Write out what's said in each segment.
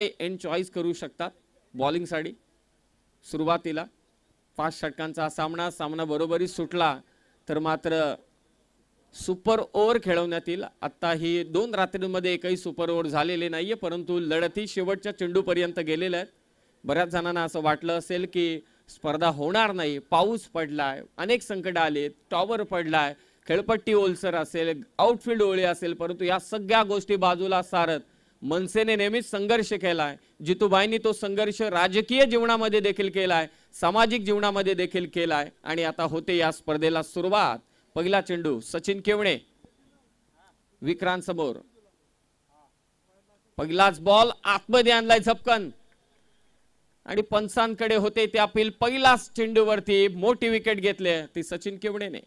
End choice करू शकतात बॉलिंगसाठी. सुरुवातीला 5 षटकांचा सामना बरोबरी सुटला तर मात्र सुपर ओव्हर खेळवण्यात येईल. आता ही 2 रात्रींमध्ये एकही सुपर ओव्हर झालेले नाहीये, परंतु लढती शेवटच्या चेंडूपर्यंत गेलेल्या आहेत. बऱ्याच जणांना असं वाटलं असेल की स्पर्धा होणार नाही, पाऊस पडलाय, अनेक संकट आले, टॉवर पडलाय, खेळपट्टी ओलसर असेल, आउटफील्ड ओळी असेल, परंतु या सगळ्या गोष्टी बाजूला सारत मनसेने नेहमीच संघर्ष केलाय. जितूबाईंनी तो संघर्ष राजकीय जीवनामध्ये देखील केलाय, सामाजिक जीवनामध्ये देखील केलाय आणि आता होते या स्पर्धेला सुरुवात. पहिला चेंडू सचिन केवणे विक्रांत समोर. पहिलाच बॉल आतमध्ये आणलाय झपकन आणि पंचांकडे होते ते अपील. पहिलाच चेंडूवरती मोठी विकेट घेतली ती सचिन केवणेने.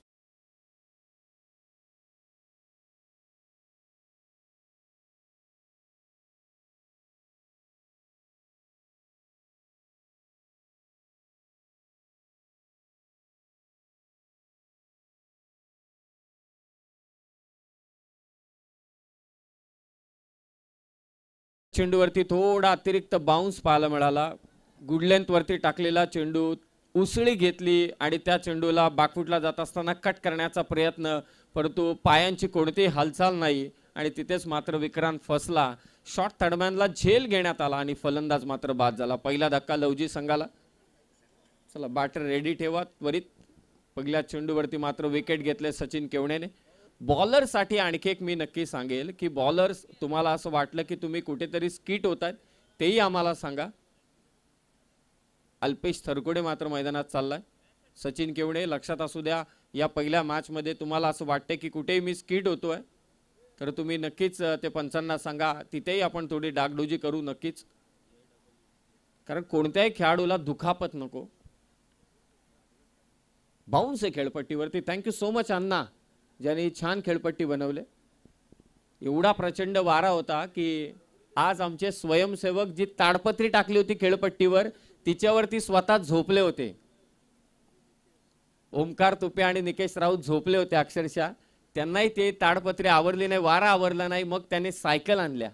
चेंडूवरती थोडा अतिरिक्त बाउन्स पाहायला मिळाला. गुड लेंथ वरती टाकलेला चेंडू उसळी घेतली आणि त्या चेंडूला बॅकफुटला जात असताना कट करण्याचा प्रयत्न, परंतु पायांची कोणतीही हालचाल नाही आणि तिथेच मात्र विक्रांत फसला. शॉट थर्डमॅनला झेल घेण्यात आला आणि फलंदाज मात्र बाद झाला. पहिला धक्का लवजी संघाला. चला बॅटर रेडी ठेवा त्वरित. पहिल्या चेंडूवरती मात्र विकेट घेतले सचिन केवणेने. बॉलर साठी आणखी एक मी नक्की सांगेल की बॉलर्स तुम्हाला असं वाटलं की तुम्ही कुठेतरी स्किट होतात तेही आम्हाला सांगा. अल्पेश थरकोडे मात्र मैदानात चाललाय. सचिन केवणे लक्षात असू द्या, या पहिल्या मॅच मध्ये तुम्हाला असं वाटते की कुठेही मी स्किट होतोय तर तुम्ही नक्कीच ते पंचांना सांगा. तिथेही आपण थोडी डागडुजी करू नक्कीच, कारण कोणत्याही खेळाडूला दुखापत नको. बाउन्स आहे खेळपट्टीवरती. थँक्यू सो मच अण्णा, ज्यांनी छान खेळपट्टी बनवले. एवढा प्रचंड वारा होता की आज आमचे स्वयंसेवक जी ताडपत्री टाकली होती खेळपट्टीवर तिच्यावरती स्वतः झोपले होते. ओमकार तुपे आणि निकेश राऊत झोपले होते अक्षरशः. त्यांनाही ते ताडपत्री आवरली नाही, वारा आवरला नाही, मग त्यांनी सायकल आणल्या.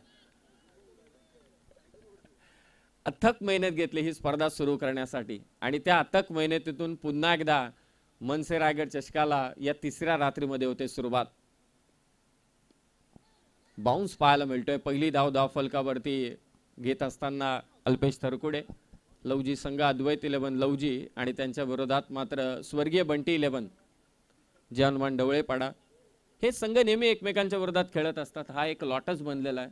अथक मेहनत घेतली ही स्पर्धा सुरू करण्यासाठी आणि त्या अथक मेहनतीतून पुन्हा एकदा मनसे रायगड चषकाला या तिसऱ्या रात्रीमध्ये होते सुरुवात. बाउन्स पाहायला मिळतोय. पहिली धाव फलकावरती घेत असताना अल्पेश थरकुडे. लवजी संघ अद्वैत 11 लवजी आणि त्यांच्या विरोधात मात्र स्वर्गीय बंटी 11 जे हनुमान ढवळेपाडा. हे संघ नेहमी एकमेकांच्या विरोधात खेळत असतात. हा एक लॉटच बनलेला आहे.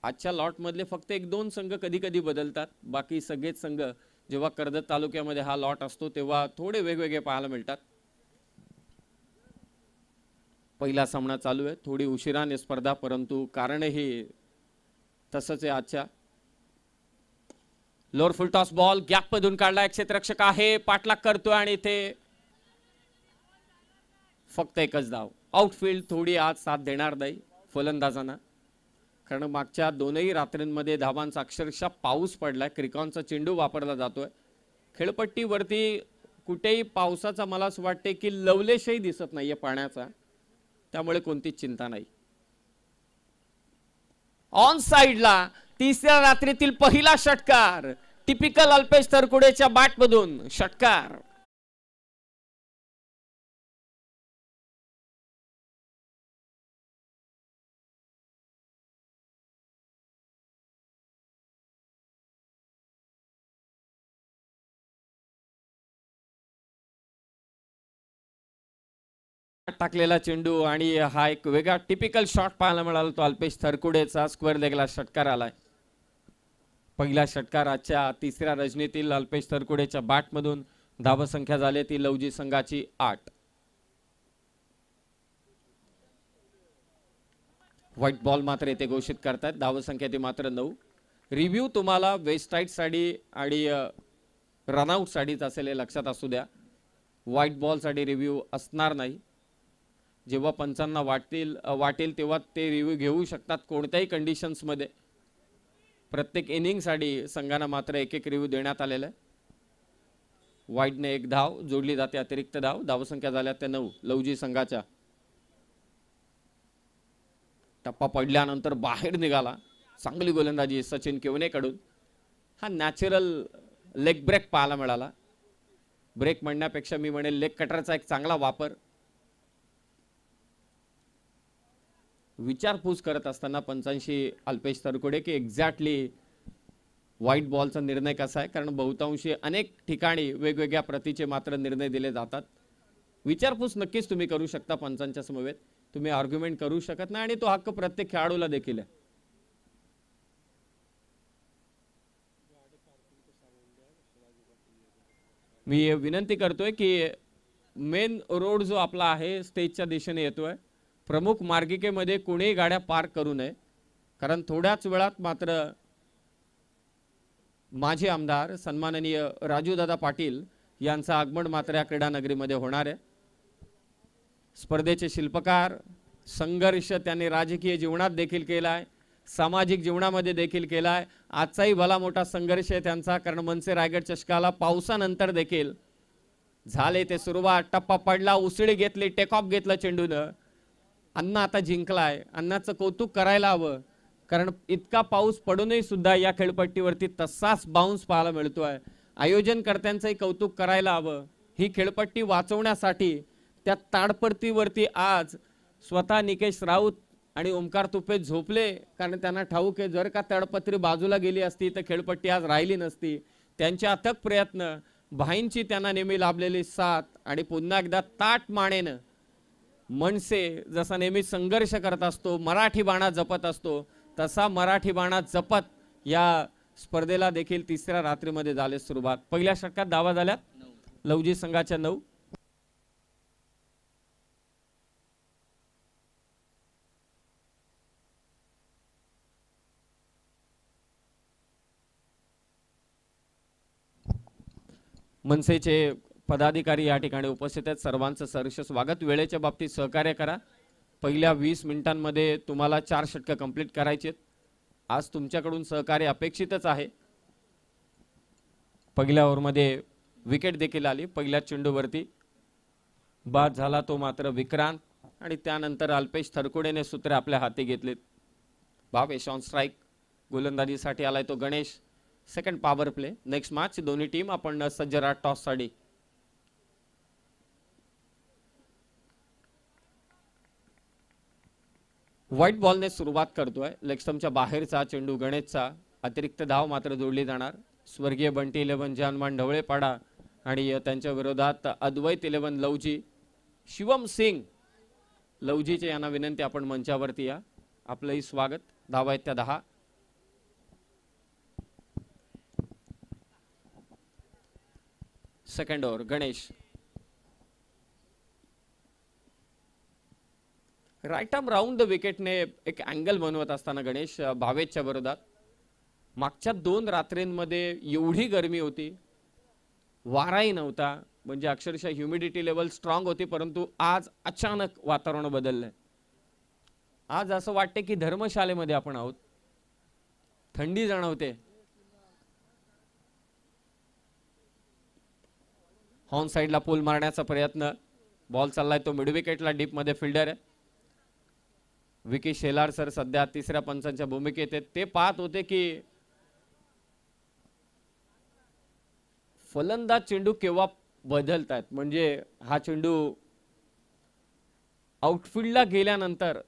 आजच्या लॉट मधले फक्त 1-2 संघ कधी कधी बदलतात, बाकी सगळेच संघ जेव्हा कर्जत तालुक्यामध्ये हा लॉट असतो तेव्हा थोडे वेगवेगळे पाहायला मिळतात. पहिला सामना चालू आहे. थोडी उशिराने स्पर्धा, परंतु कारणही तसंच आहे आजच्या. लोअर फुल टॉस बॉल गॅप मधून काढला. क्षेत्ररक्षक आहे, पाठलाग करतोय आणि इथे फक्त एकच धाव. आउटफील्ड थोडी आज साथ देणार नाही फलंदाजांना, कारण मागच्या 2ही रात्रींमध्ये धावांचा अक्षरशः पाऊस पडलाय. क्रिकॉनचा चेंडू वापरला जातोय. खेळपट्टीवरती कुठेही पावसाचा मला असं वाटते की लवलेशही दिसत नाहीये पाण्याचा, त्यामुळे कोणतीच चिंता नाही. ऑन साइडला तिसऱ्या रात्रीतील पहिला षटकार. टिपिकल अल्पेश थरकुडेच्या बॅटमधून षटकार. टाकलेला चेंडू आणि हा एक वेगळा टिपिकल शॉट पाहायला मिळाला तो अल्पेश थरकुडेचा. स्क्वेअर लेगला षटकार आलाय. पहिला षटकार आजच्या तिसऱ्या रजनीतील अल्पेश थरकुडेच्या बॅटमधून. धावसंख्या झाली ती लवजी संघाची 8. व्हाईट बॉल मात्र येथे घोषित करतात. धावसंख्या ती मात्र 9. रिव्ह्यू तुम्हाला वेस्ट साइड साठी आणि रनआउट साठीच असेल हे लक्षात असू द्या. व्हाईट बॉल साठी रिव्ह्यू असणार नाही. जेव्हा पंचांना वाटेल तेव्हा ते रिव्ह्यू घेऊ शकतात कोणत्याही कंडिशन्स मध्ये. प्रत्येक इनिंग साठी संघांना मात्र एक रिव्ह्यू देण्यात आलेला आहे. वाईडने 1 धाव जोडली जाते, अतिरिक्त धाव. धावसंख्या झाल्या त्या 9 लवजी संघाच्या. टप्पा पडल्यानंतर बाहेर निघाला चांगली गोलंदाजी सचिन केवनेकडून. हा नॅचरल लेग ब्रेक पाहायला मिळाला. ब्रेक म्हणण्यापेक्षा मी म्हणेल लेग कटरचा एक चांगला वापर. विचारपूस करत असताना पंचांशी अल्पेश तरकुडे की एक्झॅक्टली व्हाईट बॉलचा निर्णय कसा आहे, कारण बहुतांशी अनेक ठिकाणी वेगवेगळ्या प्रतीचे मात्र निर्णय दिले जातात. विचारपूस नक्कीच तुम्ही करू शकता पंचांच्या समवेत. तुम्ही आर्ग्युमेंट करू शकत नाही आणि तो हक्क प्रत्येक खेळाडूला देखील आहे. मी विनंती करतोय की मेन रोड जो आपला आहे स्टेजच्या दिशेने येतोय, प्रमुख मार्गिकेमध्ये कोणीही गाड्या पार्क करू नये, कारण थोड्याच वेळात मात्र माजी आमदार सन्माननीय राजूदादा पाटील यांचं आगमन मात्र या क्रीडा नगरीमध्ये होणार आहे. स्पर्धेचे शिल्पकार, संघर्ष त्यांनी राजकीय जीवनात देखील केलाय, सामाजिक जीवनामध्ये देखील केलाय. आजचाही भला मोठा संघर्ष आहे त्यांचा, कारण मनसे रायगड चषकाला पावसानंतर देखील झाले ते सुरुवात. टप्पा पडला, उसळी घेतली, टेक ऑफ घेतलं चेंडूनं. अण्णा आता जिंकलाय. अण्णाचं कौतुक करायला हवं, कारण इतका पाऊस पडूनही सुद्धा या खेळपट्टीवरती तसाच बाउन्स पाहायला मिळतोय. आयोजनकर्त्यांचंही कौतुक करायला हवं. ही खेळपट्टी वाचवण्यासाठी त्या ताडपत्रीवरती आज स्वतः निकेश राऊत आणि ओमकार तुपे झोपले, कारण त्यांना ठाऊक आहे जर का ताडपत्री बाजूला गेली असती तर खेळपट्टी आज राहिली नसती. त्यांचे अथक प्रयत्न, भाईंची त्यांना नेहमी लाभलेली साथ आणि पुन्हा एकदा ताट मानेनं मनसे जसा नेहमी संघर्ष करत असतो, मराठी बाणा जपत असतो, तसा मराठी बाणा जपत या स्पर्धेला देखील तिसऱ्या रात्रीमध्ये झाले सुरुवात. पहिल्या षटकात धावा झाल्यात लवजी संघाच्या 9. मनसेचे पदाधिकारी या ठिकाणी उपस्थित आहेत. सर्वांचं सहर्ष स्वागत. वेळेच्या बाबतीत सहकार्य करा. पहिल्या 20 मिनिटांमध्ये तुम्हाला 4 षटकं कंप्लीट करायची आहेत. आज तुमच्याकडून सहकार्य अपेक्षितच आहे. पहिल्या ओव्हरमध्ये विकेट देखील आली. पहिल्या चेंडूवरती बाद झाला तो मात्र विक्रांत, आणि त्यानंतर अल्पेश थरकुडेने सूत्रे आपल्या हाती घेतलीत. Bhavesh on strike. गोलंदाजीसाठी आलाय तो Ganesh. Second power play. Next match दोन्ही टीम आपण सज्ज राहत टॉस साठी. व्हाईट बॉलने सुरुवात करतोय. लेग स्टंपच्या बाहेरचा चेंडू गणेशचा. अतिरिक्त धाव मात्र जोडली जाणार. स्वर्गीय बंटी 11 जानमान ढवळेपाडा आणि त्यांच्या विरोधात अद्वैत 11 लवजी. शिवम सिंग लवजीचे यांना विनंती आपण मंचावरती या. आपलंही स्वागत. धावा आहेत त्या 10. Second over Ganesh. Right arm round the विकेटने एक अँगल बनवत असताना गणेश भावेशच्या विरोधात. मागच्या 2 रात्रींमध्ये एवढी गरमी होती, वाराही नव्हता, म्हणजे अक्षरशः ह्युमिडिटी लेवल स्ट्रॉंग होती, परंतु आज अचानक वातावरण बदललंय. आज असं वाटते की धर्मशाळेमध्ये आपण आहोत. थंडी जाणवते. हॉर्न साइडला पूल मारण्याचा प्रयत्न. बॉल चाललाय तो मिड विकेटला. डीप मध्ये फिल्डर आहे विकी शेलार सर सध्या तिसऱ्या पंचांच्या भूमिकेत आहेत. ते पाहत होते की फलंदाज चेंडू केव्हा बदलतायत, म्हणजे हा चेंडू आउटफील्डला गेल्यानंतर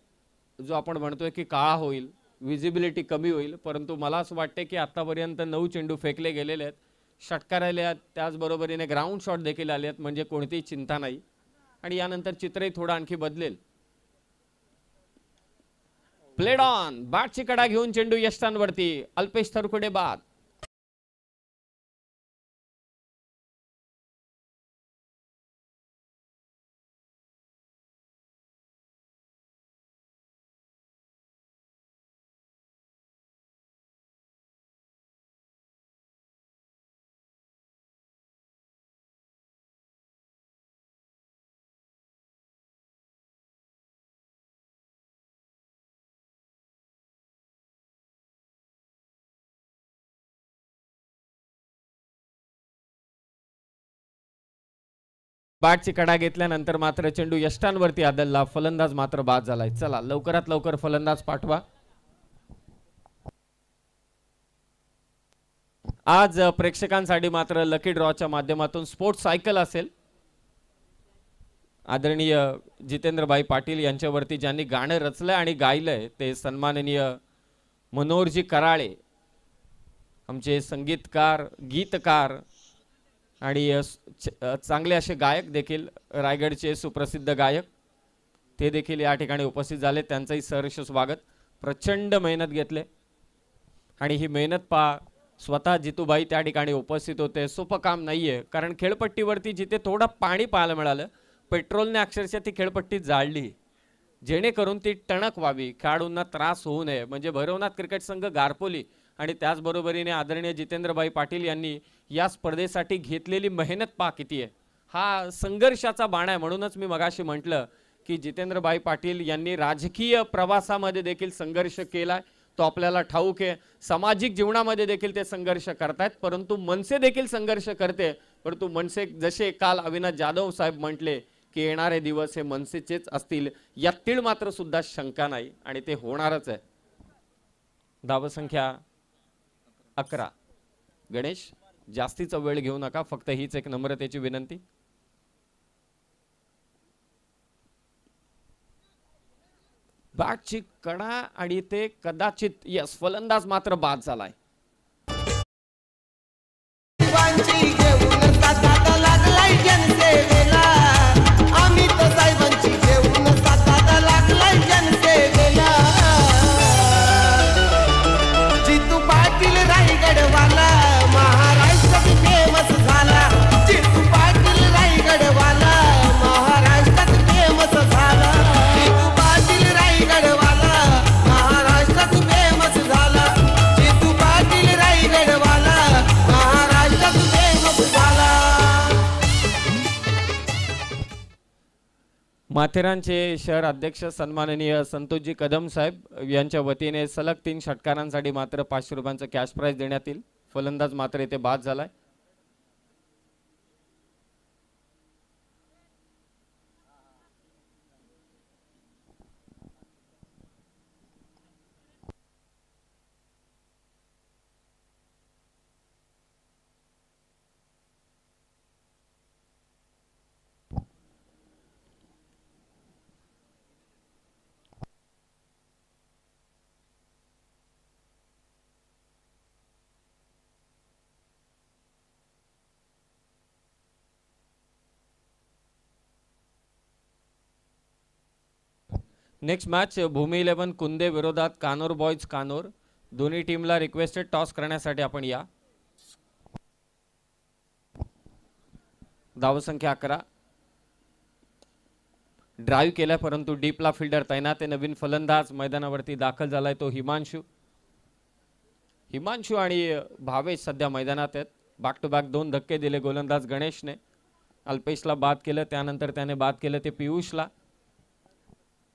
जो आपण म्हणतोय की काळा होईल, विजिबिलिटी कमी होईल, परंतु मला असं वाटते की आतापर्यंत 9 चेंडू फेकले गेलेले आहेत. षटकार आले आहेत, त्याचबरोबरीने ग्राउंड शॉट देखील आले आहेत, म्हणजे कोणतीही चिंता नाही. आणि यानंतर चित्रही थोडं आणखी बदलेल. Played on. बॅटची कडा घेऊन चेंडू यष्टांवरती. अल्पेश थरकुडे बाद. बॅटची कडा घेतल्यानंतर मात्र चेंडू यष्टांवरती आदळला. फलंदाज मात्र बाद झालाय. चला लवकरात लवकर फलंदाज पाठवा. आज प्रेक्षकांसाठी मात्र लकी ड्रॉच्या माध्यमातून स्पोर्ट्स सायकल असेल. आदरणीय जितेंद्रभाई पाटील यांच्यावरती ज्यांनी गाणं रचलंय आणि गायलंय ते सन्माननीय मनोहरजी कराळे, आमचे संगीतकार, गीतकार आणि चांगले असे गायक देखील, रायगडचे सुप्रसिद्ध गायक, ते देखील या ठिकाणी उपस्थित झाले. त्यांचंही सहर्ष स्वागत. प्रचंड मेहनत घेतले आणि ही मेहनत पहा स्वतः जितूबाई त्या ठिकाणी उपस्थित होते. सोपं काम नाहीये, कारण खेळपट्टीवरती जिथे थोडं पाणी पाहायला मिळालं, पेट्रोलने अक्षरशः ती खेळपट्टी जाळली जेणेकरून ती टणक व्हावी, खेळाडूंना त्रास होऊ नये. म्हणजे भैरवनाथ क्रिकेट संघ, गारपोली आणि त्याचबरोबरीने आदरणीय जितेंद्रभाई पाटील यांनी या स्पर्धेसाठी घेतलेली मेहनत पहा किती आहे. हा संघर्षाचा बाणा आहे. म्हणूनच मी मगाशी म्हटलं की जितेंद्रभाई पाटील यांनी राजकीय प्रवासामध्ये देखील संघर्ष केलाय, तो आपल्याला ठाऊक आहे. सामाजिक जीवनामध्ये देखील ते संघर्ष करतायत, परंतु मनसे देखील संघर्ष करते. परंतु मनसे, जसे काल अविनाश जाधव साहेब म्हटले की येणारे दिवस हे मनसेचेच असतील, यात तीळ मात्र सुद्धा शंका नाही आणि ते होणारच आहे. धावसंख्या 11. गणेश, जास्तीचा वेळ घेऊ नका, फक्त हीच एक नम्रतेची विनंती. बॅटची कडा आणि ते कदाचित यस, फलंदाज मात्र बाद झालाय. माथेरानचे शहर अध्यक्ष सन्माननीय संतोषजी कदम साहेब यांच्या वतीने सलग 3 षटकारांसाठी मात्र 500 रुपयांचं कॅश प्राइज देण्यात येईल. फलंदाज मात्र येथे बाद झालाय. नेक्स्ट मॅच भूमी 11 कुंदे विरोधात कानोर बॉयज कानोर. दोन्ही टीमला रिक्वेस्टेड टॉस करण्यासाठी आपण या. धावसंख्या 11. ड्राईव्ह केला परंतु डीपला फिल्डर तैनात आहे. नवीन फलंदाज मैदानावरती दाखल झालाय तो हिमांशू आणि भावेश सध्या मैदानात आहेत. बॅक टू बॅक 2 धक्के दिले गोलंदाज गणेशने. अल्पेशला बाद केलं, त्यानंतर त्याने बाद केलं ते पियुषला.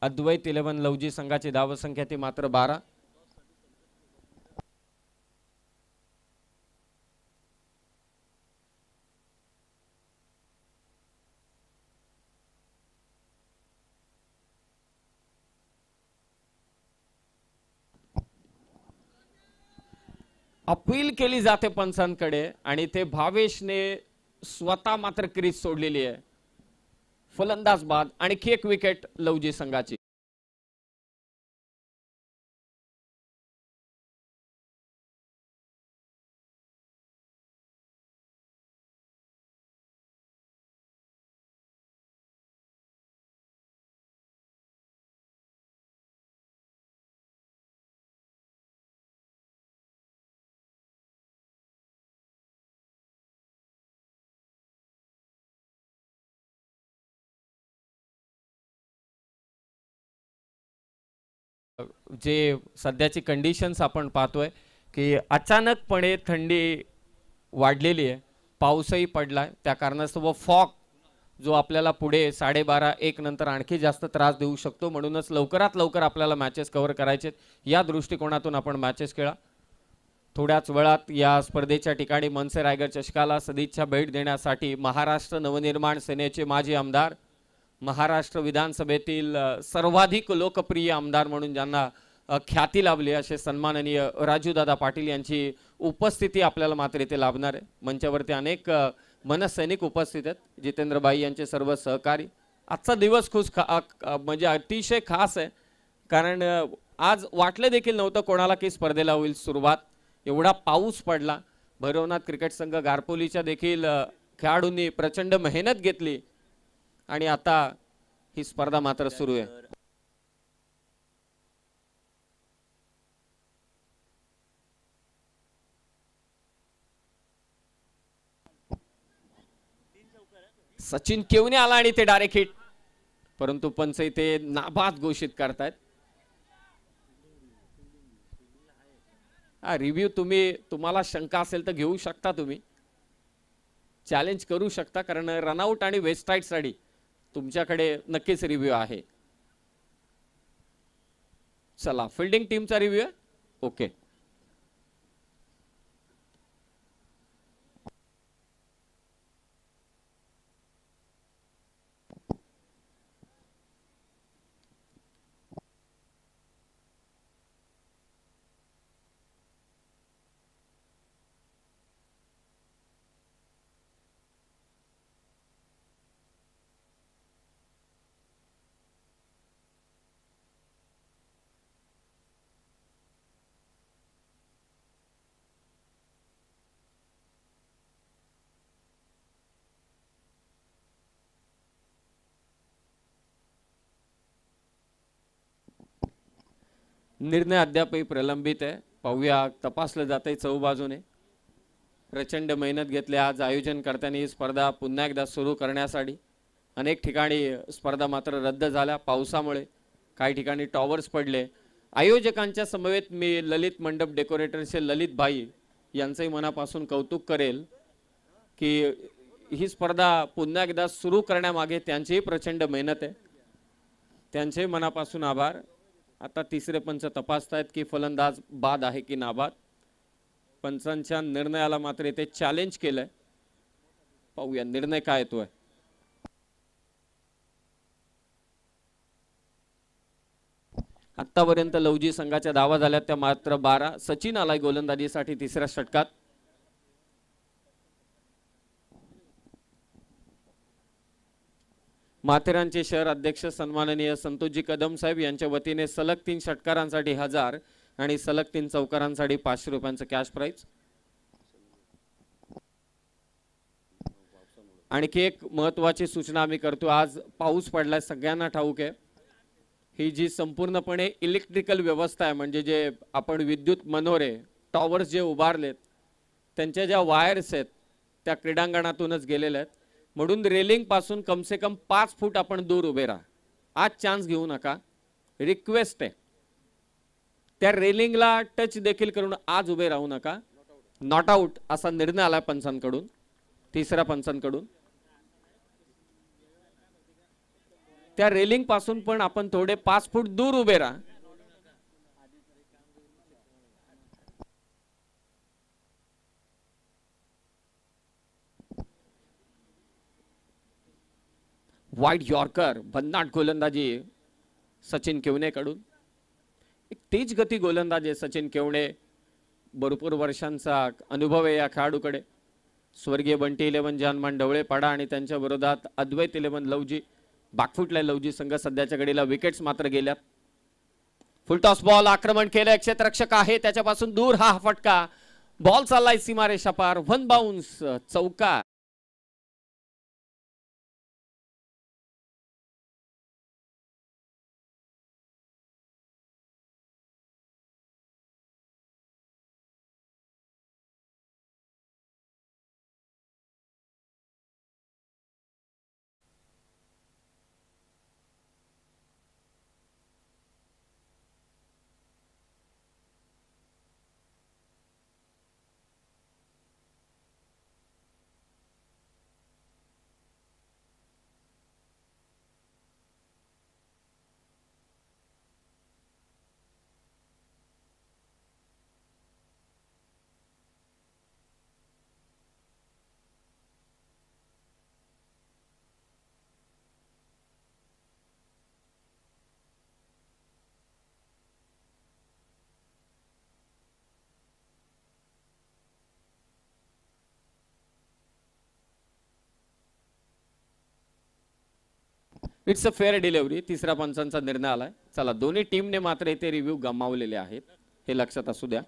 अद्वैत 11 लवजी संघाची धावसंख्या ती मात्र 12. अपील केली जाते पंचांकडे आणि ते भावेशने स्वतः मात्र क्रीज सोडलेली आहे. फलंदाज बाद, आणखी एक विकेट लवजी संघाची. जे सध्याची कंडिशन्स आपण पाहतोय की अचानकपणे थंडी वाढलेली आहे, पाऊसही पडलाय, त्या कारणास्तव फॉग जो आपल्याला पुढे 12:30-1 नंतर आणखी जास्त त्रास देऊ शकतो. म्हणूनच लवकरात लवकर आपल्याला मॅचेस कव्हर करायचे, या दृष्टिकोनातून आपण मॅचेस खेळा. थोड्याच वेळात या स्पर्धेच्या ठिकाणी मनसे रायगड चषकाला सदिच्छा भेट देण्यासाठी महाराष्ट्र नवनिर्माण सेनेचे माजी आमदार, महाराष्ट्र विधानसभेतील सर्वाधिक लोकप्रिय आमदार म्हणून ज्यांना ख्याती लाभली असे सन्माननीय राजूदादा पाटील यांची उपस्थिती आपल्याला मात्र इथे लाभणार आहे. मंचावरती अनेक मनसैनिक उपस्थित आहेत. जितेंद्रबाई यांचे सर्व सहकारी. आजचा दिवस म्हणजे अतिशय खास आहे, कारण आज वाटलं देखील नव्हतं कोणाला की स्पर्धेला होईल सुरुवात. एवढा पाऊस पडला. भैरवनाथ क्रिकेट संघ गारपोलीच्या देखील खेळाडूंनी प्रचंड मेहनत घेतली आणि आता ही स्पर्धा मात्र सुरू आहे. सचिन केवने आला आणि ते डायरेक्ट हिट, परंतु पंच इथे नाबाद घोषित करतायत. रिव्ह्यू तुम्हाला शंका असेल तर घेऊ शकता, तुम्ही चॅलेंज करू शकता, कारण रनआउट आणि वेस्टाईड साठी तुमच्याकडे नक्कीच रिव्ह्यू आहे. चला, फिल्डिंग टीमचा रिव्ह्यू आहे. ओके, निर्णय अद्यापही प्रलंबित आहे. पाहूया, तपासलं जात आहे चौबाजूने. प्रचंड मेहनत घेतली आज आयोजनकर्त्यांनी ही स्पर्धा पुन्हा एकदा सुरू करण्यासाठी. अनेक ठिकाणी स्पर्धा मात्र रद्द झाल्या पावसामुळे. काही ठिकाणी टॉवर्स पडले. आयोजकांच्या समवेत मी ललित मंडप डेकोरेटरचे ललित भाई यांचंही मनापासून कौतुक करेल की ही स्पर्धा पुन्हा एकदा सुरू करण्यामागे त्यांचीही प्रचंड मेहनत आहे. त्यांचे मनापासून आभार. आता तिसरे पंच तपासतायत की फलंदाज बाद आहे की नाबाद. पंचांच्या निर्णयाला मात्र इथे चॅलेंज केलंय. पाहूया निर्णय काय येतोय. आतापर्यंत लवजी संघाच्या धावा झाल्या त्या मात्र 12. सचिन आलाय गोलंदाजीसाठी तिसऱ्या षटकात. माथेरानचे शहर अध्यक्ष सन्माननीय संतोषजी कदम साहेब यांच्या वतीने सलग 3 षटकारांसाठी 1000 आणि सलग 3 चौकारांसाठी 500 रुपयांचं कॅश प्राइज. आणखी एक महत्वाची सूचना आम्ही करतो. आज पाऊस पडलाय, सगळ्यांना ठाऊक आहे. ही जी संपूर्णपणे इलेक्ट्रिकल व्यवस्था आहे, म्हणजे जे आपण विद्युत मनोरे टॉवर्स जे उभारलेत त्यांच्या ज्या वायर्स आहेत त्या क्रीडांगणातूनच गेलेल्या आहेत. म्हणून रेलिंग पासून कम से कम 5 फूट आपण दूर उभे राहा. आज चान्स घेऊ नका, रिक्वेस्ट आहे. त्या रेलिंगला टच देखील करून आज उभे राहू नका. नॉट आउट असा निर्णय आला पंचांकडून, तिसऱ्या पंचांकडून. त्या रेलिंग पासून पण आपण थोडे 5 फूट दूर उभे राहा. वाईड यॉर्कर, भन्नाट गोलंदाजी सचिन केवने कडून. एक तेज गती गोलंदाजी सचिन केवने. भरपूर वर्षांचा अनुभव आहे या खेळाडूकडे. स्वर्गीय बंटी 11 जानमान ढवळे पाडा आणि त्यांच्या विरोधात अद्वैत 11 लवजी. बाकफुटला लवजी संघ सध्याच्या घडीला. विकेट्स मात्र गेल्यात. फुलटॉस बॉल, आक्रमण केलं. क्षेत्ररक्षक आहे त्याच्यापासून दूर. हा फटका. बॉल चाललाय सीमारेषा पार. 1 बाउन्स, चौका. It's a fair delivery. तिसऱ्या पंचांचा निर्णय आलाय. चला, दोन्ही टीमने मात्र इथे रिव्ह्यू गमावलेले आहेत, हे लक्षात असू द्या.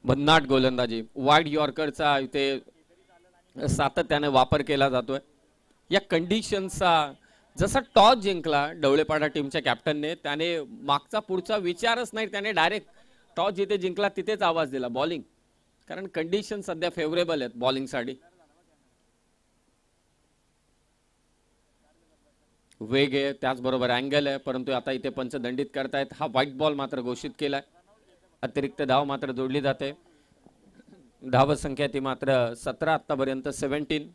भन्नाट गोलंदाजी, वाईड यॉर्करचा इथे सातत्याने वापर केला जातोय. या कंडिशनचा जसा टॉस जिंकला ढवळेपाडा टीमच्या कॅप्टनने, त्याने मागचा पुढचा विचारच नाही, त्याने डायरेक्ट टॉस जिथे जिंकला तिथेच आवाज दिला बॉलिंग, कारण कंडिशन सध्या फेवरेबल आहेत बॉलिंगसाठी. वेग आहे, त्याचबरोबर अँगल आहे, परंतु आता इथे पंच दंडित करतायत. हा व्हाईट बॉल मात्र घोषित केलाय. अतिरिक्त धाव मात्र जोडली जाते. धाव संख्या ती मात्र 17, आतापर्यंत 17.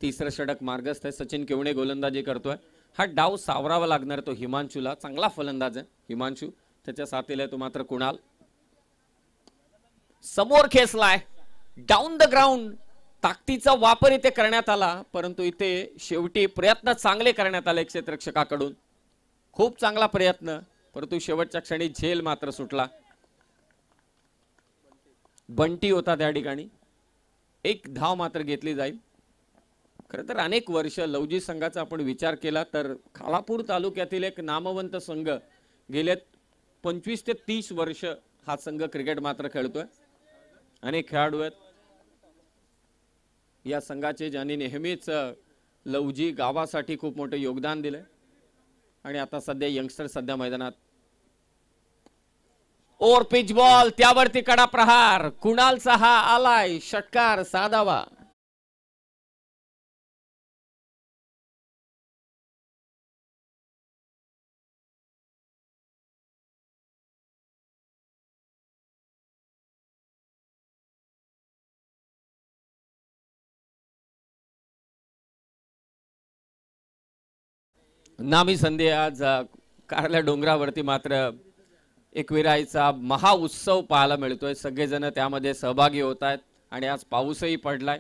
तिसरं षटक मार्गस्थ आहे. सचिन केवणे गोलंदाजी करतोय. हा डाव सावरावा लागणार तो हिमांशूला. चांगला फलंदाज आहे हिमांशू, त्याच्या साथीला तो मात्र कुणाल. समोर खेचलाय, डाऊन द ग्राउंड. ताकदीचा वापर इथे करण्यात आला, परंतु इथे शेवटी प्रयत्न चांगले करण्यात आले क्षेत्ररक्षकाकडून. खूप चांगला प्रयत्न, परंतु शेवटच्या क्षणी झेल मात्र सुटला. बंटी होता त्या ठिकाणी. एक धाव मात्र घेतली जाईल. खरं तर अनेक वर्ष लवजी संघाचा आपण विचार केला तर खालापूर तालुक्यातील एक नामवंत संघ, गेले 25 ते 30 वर्ष हा संघ क्रिकेट मात्र खेळतोय. अनेक खेळाडू आहेत या संघाचे, ज्यांनी नेहमीच लवजी गावासाठी खूप मोठे योगदान दिले. आणि आता सध्या यंगस्टर सध्या मैदानात. ओव्हर पिच बॉल, त्यावरती कडा प्रहार. कुणालचा हा आलाय षटकार साधावा. नामी संधी आज कारल्या डोंगरावरती मात्र एकविराईचा महा उत्सव पाहायला मिळतोय. सगळेजण त्यामध्ये सहभागी होत आहेत आणि आज पाऊसही पडलाय.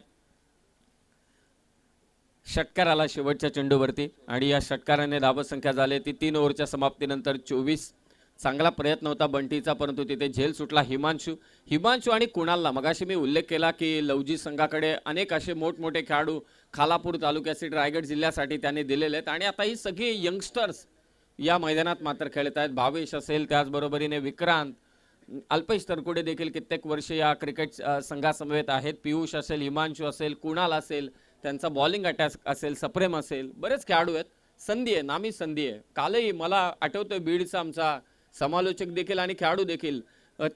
षटकार आला शेवटच्या चेंडूवरती आणि या षटकाराने धावसंख्या झाली ती 3 ओव्हरच्या समाप्तीनंतर 24. चांगला प्रयत्न होता बंटीचा, परंतु तिथे झेल सुटला हिमांशू आणि कुणालला. मगाशी मी उल्लेख केला की लवजी संघाकडे अनेक असे मोठमोठे खेळाडू खालापूर तालुक्यासाठी, रायगड जिल्ह्यासाठी त्यांनी दिलेले आहेत आणि आता ही सगळी यंगस्टर्स या मैदानात मात्र खेळत आहेत. भावेश असेल, त्याचबरोबरीने विक्रांत, अल्पेश तरकुडे देखील कित्येक वर्ष या क्रिकेट संघासमवेत आहेत. पियुष असेल, हिमांशू असेल, कुणाल असेल, त्यांचा बॉलिंग अटॅक असेल, सप्रेम असेल, बरेच खेळाडू आहेत. संधी आहे, नामी संधी आहे. कालही मला आठवतोय बीडचा आमचा समालोचक देखील आणि खेळाडू देखील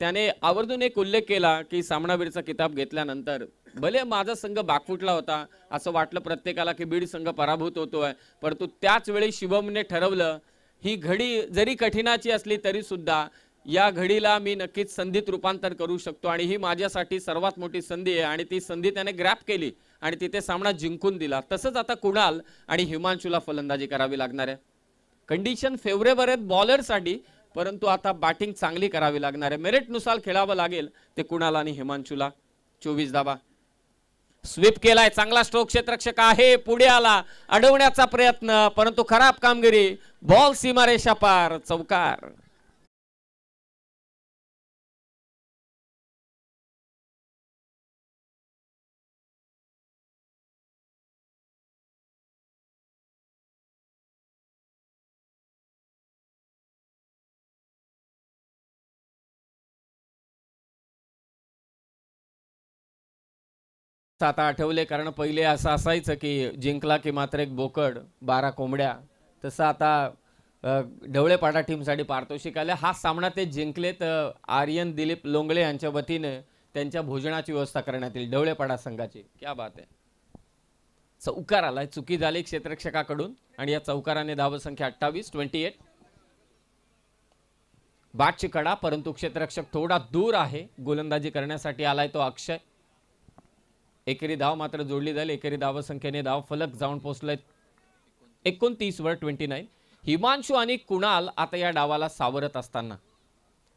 त्याने आवर्जून एक उल्लेख केला की सामनावीरचा किताब घेतल्यानंतर भले माझा संघ बागफुटला होता, असं वाटलं प्रत्येकाला की बीड संघ पराभूत होतोय, परंतु त्याच वेळी शिवमने ठरवलं ही घडी जरी कठीणाची असली तरी सुद्धा या घडीला मी नक्कीच संधीत रूपांतर करू शकतो आणि ही माझ्यासाठी सर्वात मोठी संधी आहे. आणि ती संधी त्याने ग्रॅप केली आणि तिथे सामना जिंकून दिला. तसंच आता कुणाल आणि हिमांशूला फलंदाजी करावी लागणार आहे. कंडिशन फेवरेबल आहेत बॉलरसाठी, परंतु आता बॅटिंग चांगली करावी लागणार आहे. मेरिटनुसार खेळावं लागेल ते कुणाल आणि हिमांशूला. 24 धावा. स्वीप केलाय, चांगला स्ट्रोक क्षेत्ररक्षक आहे, पुढे आला, अडवण्याचा प्रयत्न, परंतु खराब कामगिरी. बॉल सीमारेषा पार, चौकार. आता आठवले, कारण पहिले असं असायचं की जिंकला की मात्र एक बोकड 12 कोंबड्या. तसं आता ढवळेपाडा टीमसाठी पारितोषिक आले. हा सामना ते जिंकलेत. आर्यन दिलीप लोंगळे यांच्या वतीने त्यांच्या भोजनाची व्यवस्था करण्यात येईल ढवळेपाडा संघाची. क्या बात आहे. चौकार आलाय, चुकी झाली क्षेत्ररक्षकाकडून आणि या चौकाराने धावसंख्या 28, 28. बॅटची कडा, परंतु क्षेत्ररक्षक थोडा दूर आहे. गोलंदाजी करण्यासाठी आलाय तो अक्षय. एकेरी धाव मात्र जोडली जाईल. एकेरी धावसंख्येने धाव फलक जाऊन पोहोचले 29 वर 29. हिमांशू आणि कुणाल आता या डावाला सावरत असताना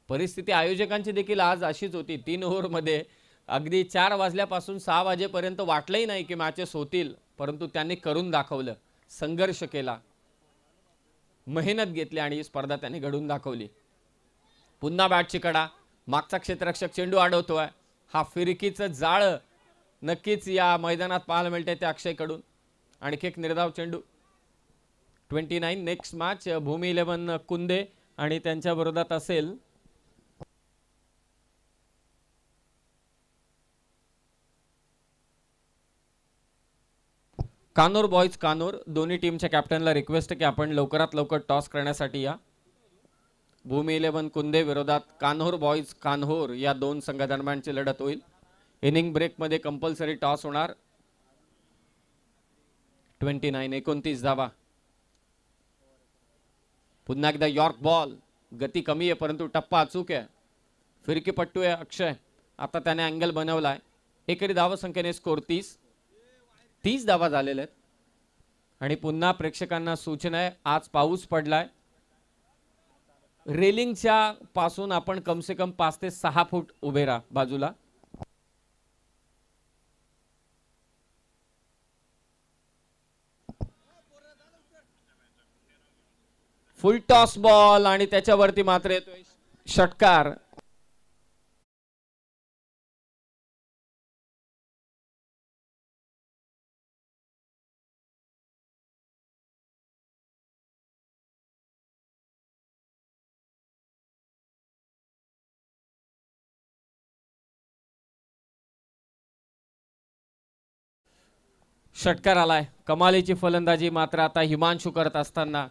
परिस्थिती आयोजकांची देखील आज अशीच होती. 3 ओव्हरमध्ये अगदी 4 वाजल्यापासून 6 वाजेपर्यंत वाटलंही नाही की मॅचेस होतील, परंतु त्यांनी करून दाखवलं, संघर्ष केला, मेहनत घेतली आणि ही स्पर्धा त्यांनी घडवून दाखवली. पुन्हा बॅटची कडा, मागचा क्षेत्ररक्षक चेंडू अडवतोय. हा फिरकीचं जाळं नक्कीच या मैदानात पाहायला मिळते ते अक्षयकडून. आणखी एक निर्धाव चेंडू. 29. नेक्स्ट मॅच भूमी 11 कुंदे आणि त्यांच्या विरोधात असेल कानोर बॉयज कानोर. दोन्ही टीमच्या कॅप्टनला रिक्वेस्ट की आपण लवकरात लवकर टॉस करण्यासाठी या. भूमी 11 कुंदे विरोधात कान्होर बॉयज कान्होर या दोन संघादरम्यानची लढत होईल. इनिंग ब्रेकमध्ये कंपल्सरी टॉस होणार. 29 धावा. पुन्हा एकदा यॉर्क बॉल. गती कमी आहे परंतु टप्पा अचूक आहे. फिरकी पट्टू आहे अक्षय. आता त्याने अँगल बनवलाय. एकरी धावा संख्येने स्कोर 30 धावा झालेल्या आहेत. आणि पुन्हा प्रेक्षकांना सूचना आहे, आज पाऊस पडलाय. रेलिंगच्या पासून आपण कम से कम 5 ते 6 फूट उभे राहा बाजूला. फुल टॉस बॉल आणि त्याच्यावरती मात्र येतोय षटकार. षटकार आलाय. कमालीची फलंदाजी मात्र आता हिमांशू करत असताना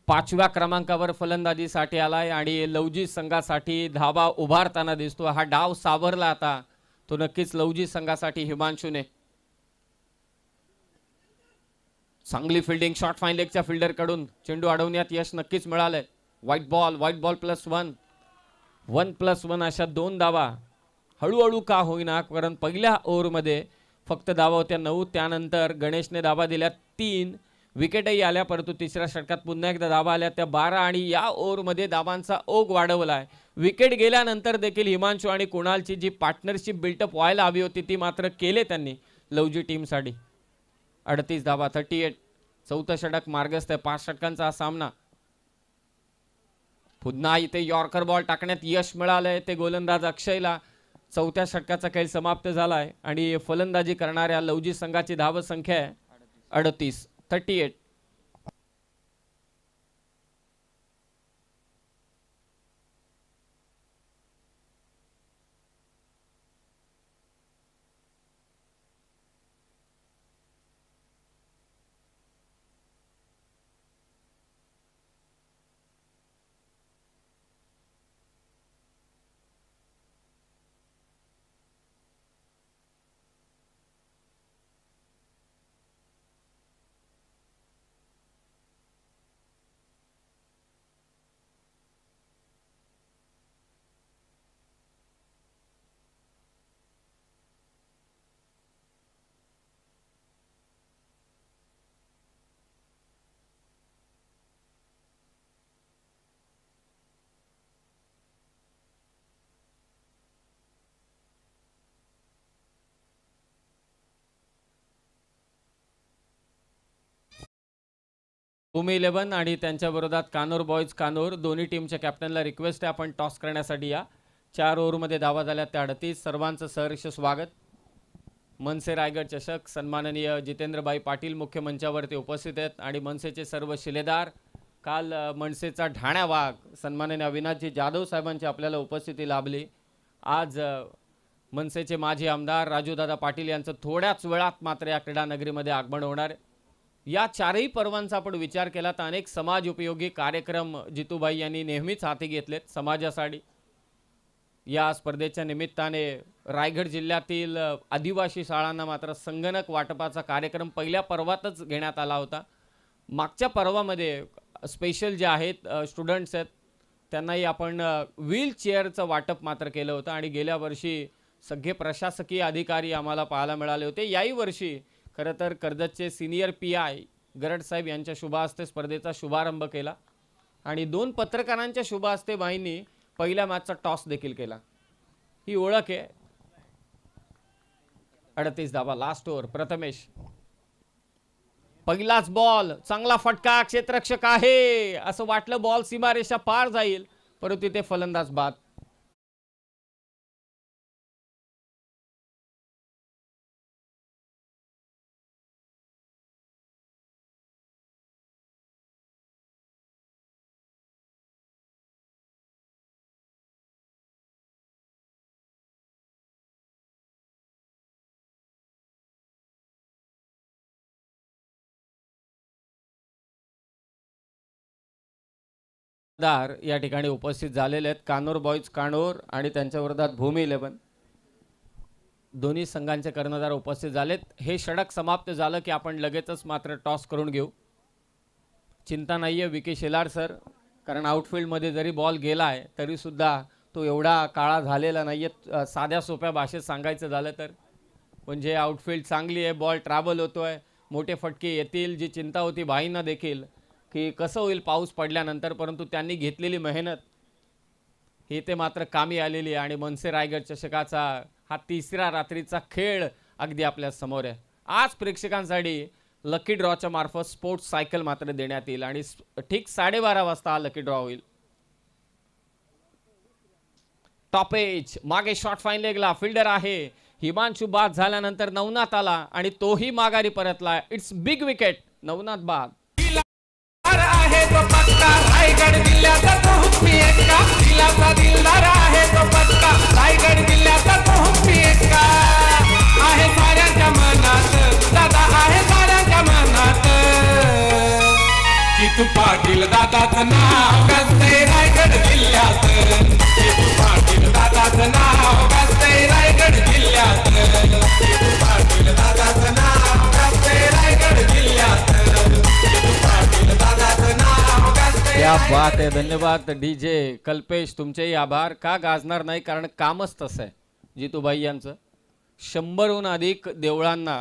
5व्या क्रमांकावर फलंदाजीसाठी आलाय आणि लवजी संघासाठी धावा उभारताना दिसतो. हा डाव सावरला आता तो नक्कीच लवजी संघासाठी हिमांशूने. चांगली फिल्डिंग शॉर्ट फाईन लेगच्या फिल्डर कडून चेंडू अडवण्यात यश नक्कीच मिळालंय. व्हाईट बॉल +1 1+1 अशा 2 धावा. हळूहळू का होईना कारण पहिल्या ओव्हरमध्ये फक्त धावा होत्या 9. त्यानंतर गणेशने धावा दिल्या 3. विकेटही आल्या परंतु तिसऱ्या षटकात पुन्हा एकदा धावा आल्या त्या 12 आणि या ओव्हरमध्ये धावांचा ओघ वाढवलाय. विकेट गेल्यानंतर देखील हिमांशू आणि कुणालची जी पार्टनरशिप बिल्टअप व्हायला हवी होती ती मात्र केले त्यांनी लवजी टीमसाठी. 38 धावा 38. चौथं षटक मार्गस्थ आहे. 5 षटकांचा हा सामना. पुन्हा इथे यॉर्कर बॉल टाकण्यात यश मिळालंय ते गोलंदाज अक्षयला. चौथ्या षटकाचा खेळ समाप्त झालाय आणि फलंदाजी करणाऱ्या लवजी संघाची धाव संख्या आहे 38. भूमी 11 आणि त्यांच्या विरोधात कानोर बॉयज कानोर. दोन्ही टीमच्या कॅप्टनला रिक्वेस्ट आहे आपण टॉस करण्यासाठी या. 4 ओव्हरमध्ये धावा झाल्या त्या 38. सर्वांचं सहर्ष स्वागत. मनसे रायगड चषक सन्माननीय जितेंद्रभाई पाटील मुख्य मंचावरती उपस्थित आहेत आणि मनसेचे सर्व शिलेदार. काल मनसेचा ढाण्या वाघ सन्माननीय अविनाशजी जाधव साहेबांची आपल्याला उपस्थिती लाभली. आज मनसेचे माजी आमदार राजूदादा पाटील यांचं थोड्याच वेळात मात्र या क्रीडा नगरीमध्ये आगमन होणार. या 4ही पर्वांचा आपण विचार केला तर अनेक समाज उपयोगी कार्यक्रम जितूबाई यांनी नेहमीच हाती घेतलेत समाजासाठी. या स्पर्धेच्या निमित्ताने रायगड जिल्ह्यातील आदिवासी शाळांना मात्र संगणक वाटपाचा कार्यक्रम पहिल्या पर्वातच घेण्यात आला होता. मागच्या पर्वामध्ये स्पेशल जे आहेत स्टुडंट्स आहेत त्यांनाही आपण व्हीलचेअरचं वाटप मात्र केलं होतं आणि गेल्या वर्षी सगळे प्रशासकीय अधिकारी आम्हाला पाहायला मिळाले होते. याही वर्षी खरं तर कर्जतचे सिनियर PI गरड साहेब यांच्या शुभ हस्ते स्पर्धेचा शुभारंभ केला आणि 2 पत्रकारांच्या शुभ हस्ते बाईंनी पहिल्या मॅचचा टॉस देखील केला. ही ओळख आहे. 38 धावा लास्ट ओव्हर. प्रथमेश पहिलाच बॉल, चांगला फटका, क्षेत्ररक्षक आहे असं वाटलं, बॉल सीमारेषा पार जाईल परंतु तिथे फलंदाज बाद. या ठिकाणी उपस्थित झालेले आहेत. कानोर बॉईज कानोर आणि त्यांच्या विरोधात भूमी 11 दोन्ही संघांचे कर्णधार उपस्थित झालेत. हे षटक समाप्त झालं की आपण लगेचच मात्र टॉस करून घेऊ. चिंता नाहीये विकी शेलार सर, कारण आउटफील्डमध्ये जरी बॉल गेलाय तरी सुद्धा तो एवढा काळा झालेला नाहीये. साध्या सोप्या भाषेत सांगायचं झालं तर म्हणजे आउटफील्ड चांगली आहे, बॉल ट्रॅव्हल होतोय, मोठे फटके येतील. जी चिंता होती भाईंना देखील की कसं होईल पाऊस पडल्यानंतर, परंतु त्यांनी घेतलेली मेहनत हे ते मात्र कामी आलेली आहे. आणि मनसे रायगड चषकाचा हा तिसऱ्या रात्रीचा खेळ अगदी आपल्या समोर आहे. आज प्रेक्षकांसाठी लकी ड्रॉच्या मार्फत स्पोर्ट्स सायकल मात्र देण्यात येईल आणि ठीक 12:30 वाजता हा लकी ड्रॉ होईल. टॉप एज मागे शॉट फाईन लेगला फिल्डर आहे हिमांशू. बाद झाल्यानंतर नवनाथ आला आणि तोही माघारी परतला. It's big wicket. नवनाथ बाद. आहे तो पक्का रायगड जिल्ह्याचा तो हुकमी एक्का, दिलाचा दिलदार आहे तो पक्का रायगड जिल्ह्याचा तो हुकमी एक्का. आहे साऱ्यांच्या मनात दादा, आहे साऱ्यांच्या मनात. कितू पाटील दादाचं नाव गाजतंय रायगड जिल्ह्यात. कितू पाटील दादाचं नाव गाजतंय रायगड जिल्ह्यात. कितू पाटील दादाचं नाव गाजतंय रायगड जिल्ह्यात. क्या बात आहे. धन्यवाद डीजे कल्पेश, तुमचेही आभार. का गाजणार नाही, कारण कामच तसं आहे जितूबाई यांचं. 100हून अधिक देवळांना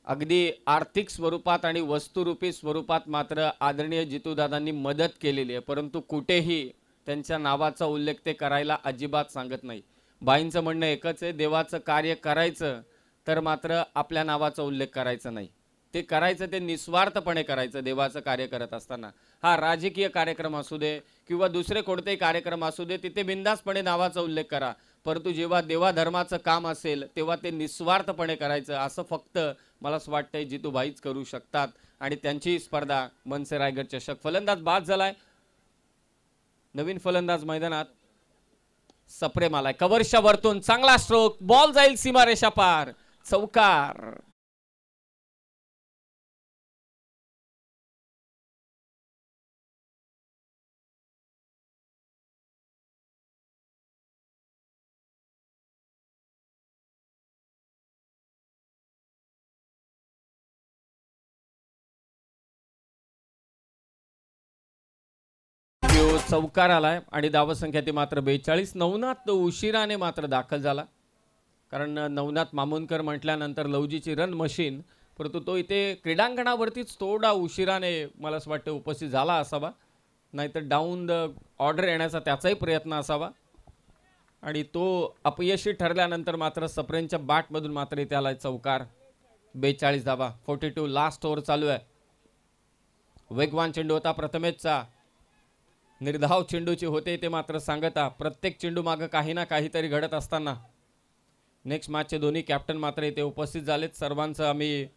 अगदी आर्थिक स्वरूपात आणि वस्तुरूपी स्वरूपात मात्र आदरणीय जितूदादांनी मदत केलेली आहे, परंतु कुठेही त्यांच्या नावाचा उल्लेख ते करायला अजिबात सांगत नाही. बाईंचं म्हणणं एकच आहे, देवाचं कार्य करायचं तर मात्र आपल्या नावाचा उल्लेख करायचा नाही. ते करायचं ते निस्वार्थपणे करायचं देवाचं कार्य करत असताना. हा राजकीय कार्यक्रम असू दे किंवा दुसरे कोणतेही कार्यक्रम असू दे, तिथे बिनधास्तपणे नावाचा उल्लेख करा, परंतु जेव्हा देवाधर्माचं काम असेल तेव्हा ते निस्वार्थपणे करायचं. असं फक्त मला असं वाटतंय जितूबाईच करू शकतात. आणि त्यांची स्पर्धा मनसे रायगड चषक. फलंदाज बाद झालाय. नवीन फलंदाज मैदानात सप्रेम आलाय. कव्हरच्या वरतून चांगला स्ट्रोक, बॉल जाईल सीमारेषा पार, चौकार. चौकार आलाय आणि धावसंख्या ती मात्र 42. नवनाथ उशिराने मात्र दाखल झाला, कारण नवनाथ मामुनकर म्हटल्यानंतर लवजीची रन मशीन, परंतु तो इथे क्रीडांगणावरतीच थोडा उशिराने मला असं वाटतं उपस्थित झाला असावा, नाहीतर डाऊन द ऑर्डर येण्याचा त्याचाही प्रयत्न असावा. आणि तो अपयशी ठरल्यानंतर मात्र सप्रेमच्या बॅटमधून मात्र इथे आलाय चौकार. 42 धावा. 42 लास्ट ओव्हर चालू आहे. वेगवान चेंडू होता प्रथमेशचा. निर्धाव चेंडूची होते ते मात्र सांगता. प्रत्येक चेंडू मागं काही ना काहीतरी घडत असताना नेक्स्ट मॅचचे दोन्ही कॅप्टन मात्र इथे उपस्थित झालेत. सर्वांचं आम्ही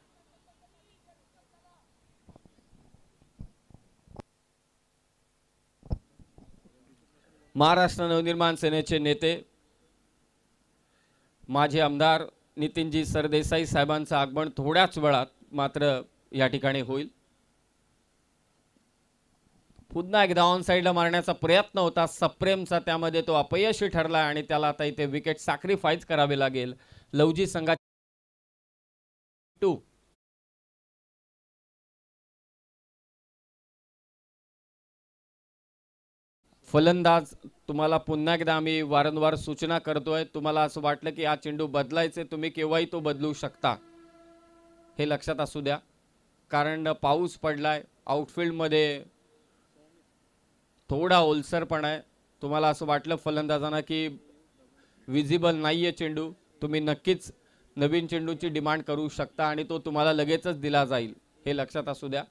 महाराष्ट्र नवनिर्माण सेनेचे नेते माजी आमदार नितीनजी सरदेसाई साहेबांचं आगमन थोड्याच वेळात मात्र या ठिकाणी होईल. पुन्हा एकदा ऑन साईडला मारण्याचा प्रयत्न होता सप्रेमचा, त्यामध्ये तो अपयशी ठरला आणि त्याला आता इथे विकेट सॅक्रिफाईस करावे लागेल. लवजी संघा 2 फलंदाज. तुम्हाला पुन्हा एकदा आम्ही वारंवार सूचना करतोय, तुम्हाला असं वाटलं की हा चेंडू बदलायचे, तुम्ही केव्हाही तो बदलू शकता, हे लक्षात असू द्या. कारण पाऊस पडलाय, आउटफील्डमध्ये थोडा ओलसरपणा आहे. तुम्हाला असं वाटलं फलंदाजांना की विजिबल नाहीये चेंडू, तुम्ही नक्कीच नवीन चेंडूची डिमांड करू शकता आणि तो तुम्हाला लगेचच दिला जाईल, हे लक्षात असू द्या.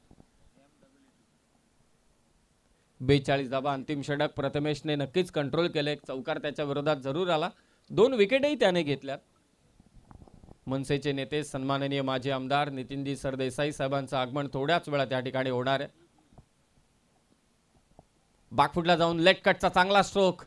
42 धावा अंतिम षटक. प्रथमेशने नक्कीच कंट्रोल केले. चौकार त्याच्या विरोधात जरूर आला. 2 विकेटही त्याने घेतल्यात. मनसेचे नेते सन्माननीय माजी आमदार नितीनजी सरदेसाई साहेबांचं आगमन थोड्याच वेळात या ठिकाणी होणार आहे. बाकफुटला जाऊन लेग कटचा चांगला स्ट्रोक.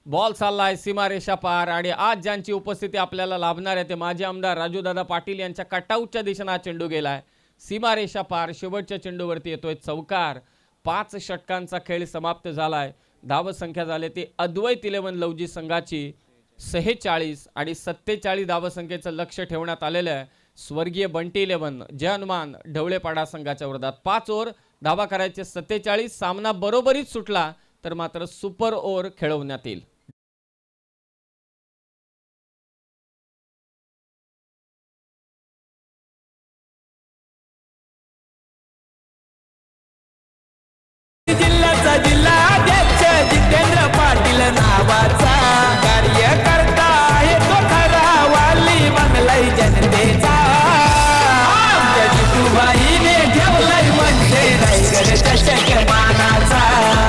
बॉल चाललाय सीमारेषा पार आणि आज ज्यांची उपस्थिती आपल्याला लाभणार आहे ते माजी आमदार राजूदादा पाटील यांच्या कटआउटच्या दिशेने हा चेंडू गेलाय. सीमारेषा पार. शेवटच्या चेंडूवरती येतोय चौकार. 5 षटकांचा खेळ समाप्त झालाय. धावसंख्या झाली ती अद्वैत 11 लवजी संघाची 46 आणि 47 धावसंख्येचं लक्ष ठेवण्यात आलेलं आहे स्वर्गीय बंटी 11 जय हनुमान ढवळेपाडा संघाच्या विरोधात. 5 ओव्हर धावा करायचे 47. सामना बरोबरीच सुटला तर मात्र सुपर ओव्हर खेळवण्यात येईल. जिल्ह्याचा जिल्हाध्यक्ष जितेंद्र पाटील नावाचा कार्यकर्ता आहे तो खरा वाली बंगलाई जनतेचा. आमच्या जितूबाईने ठेवलंय म्हणजे रायगड चषक मानाचा.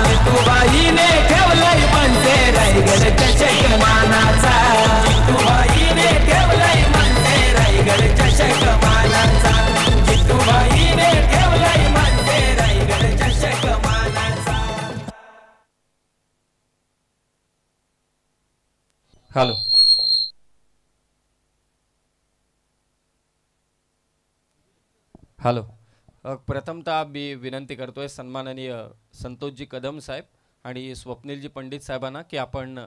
जितूबाईने ठेवलंय म्हणजे रायगड चषक मानाचा. जितूबाईने ठेवलंय म्हणजे रायगड चषक मानाचा. जितूबाईने ठेवलंय म्हणजे रायगड चषक मानाचा. हॅलो हॅलो प्रथमतः मी विनंती करतोय सन्माननीय संतोषजी कदम साहेब आणि स्वप्नीलजी पंडित साहेबांना की आपण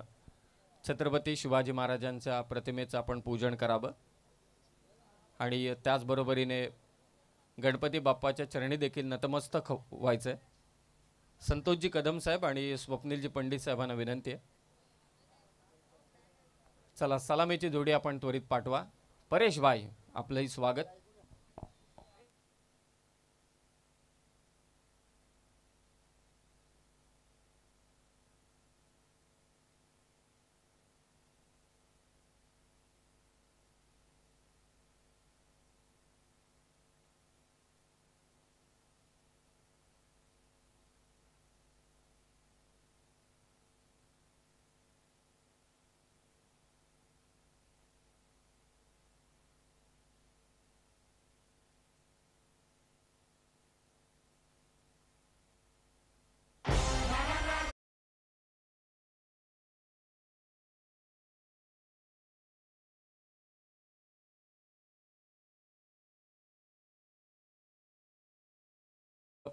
छत्रपती शिवाजी महाराजांच्या प्रतिमेचं आपण पूजन करावं आणि त्याचबरोबरीने गणपती बाप्पाच्या चरणी देखील नतमस्तक व्हायचं आहे. संतोषजी कदम साहेब आणि स्वप्नीलजी पंडित साहेबांना विनंती आहे. चला सलामीची जोडी आपण त्वरित पाठवा. परेश भाई आपलंही स्वागत.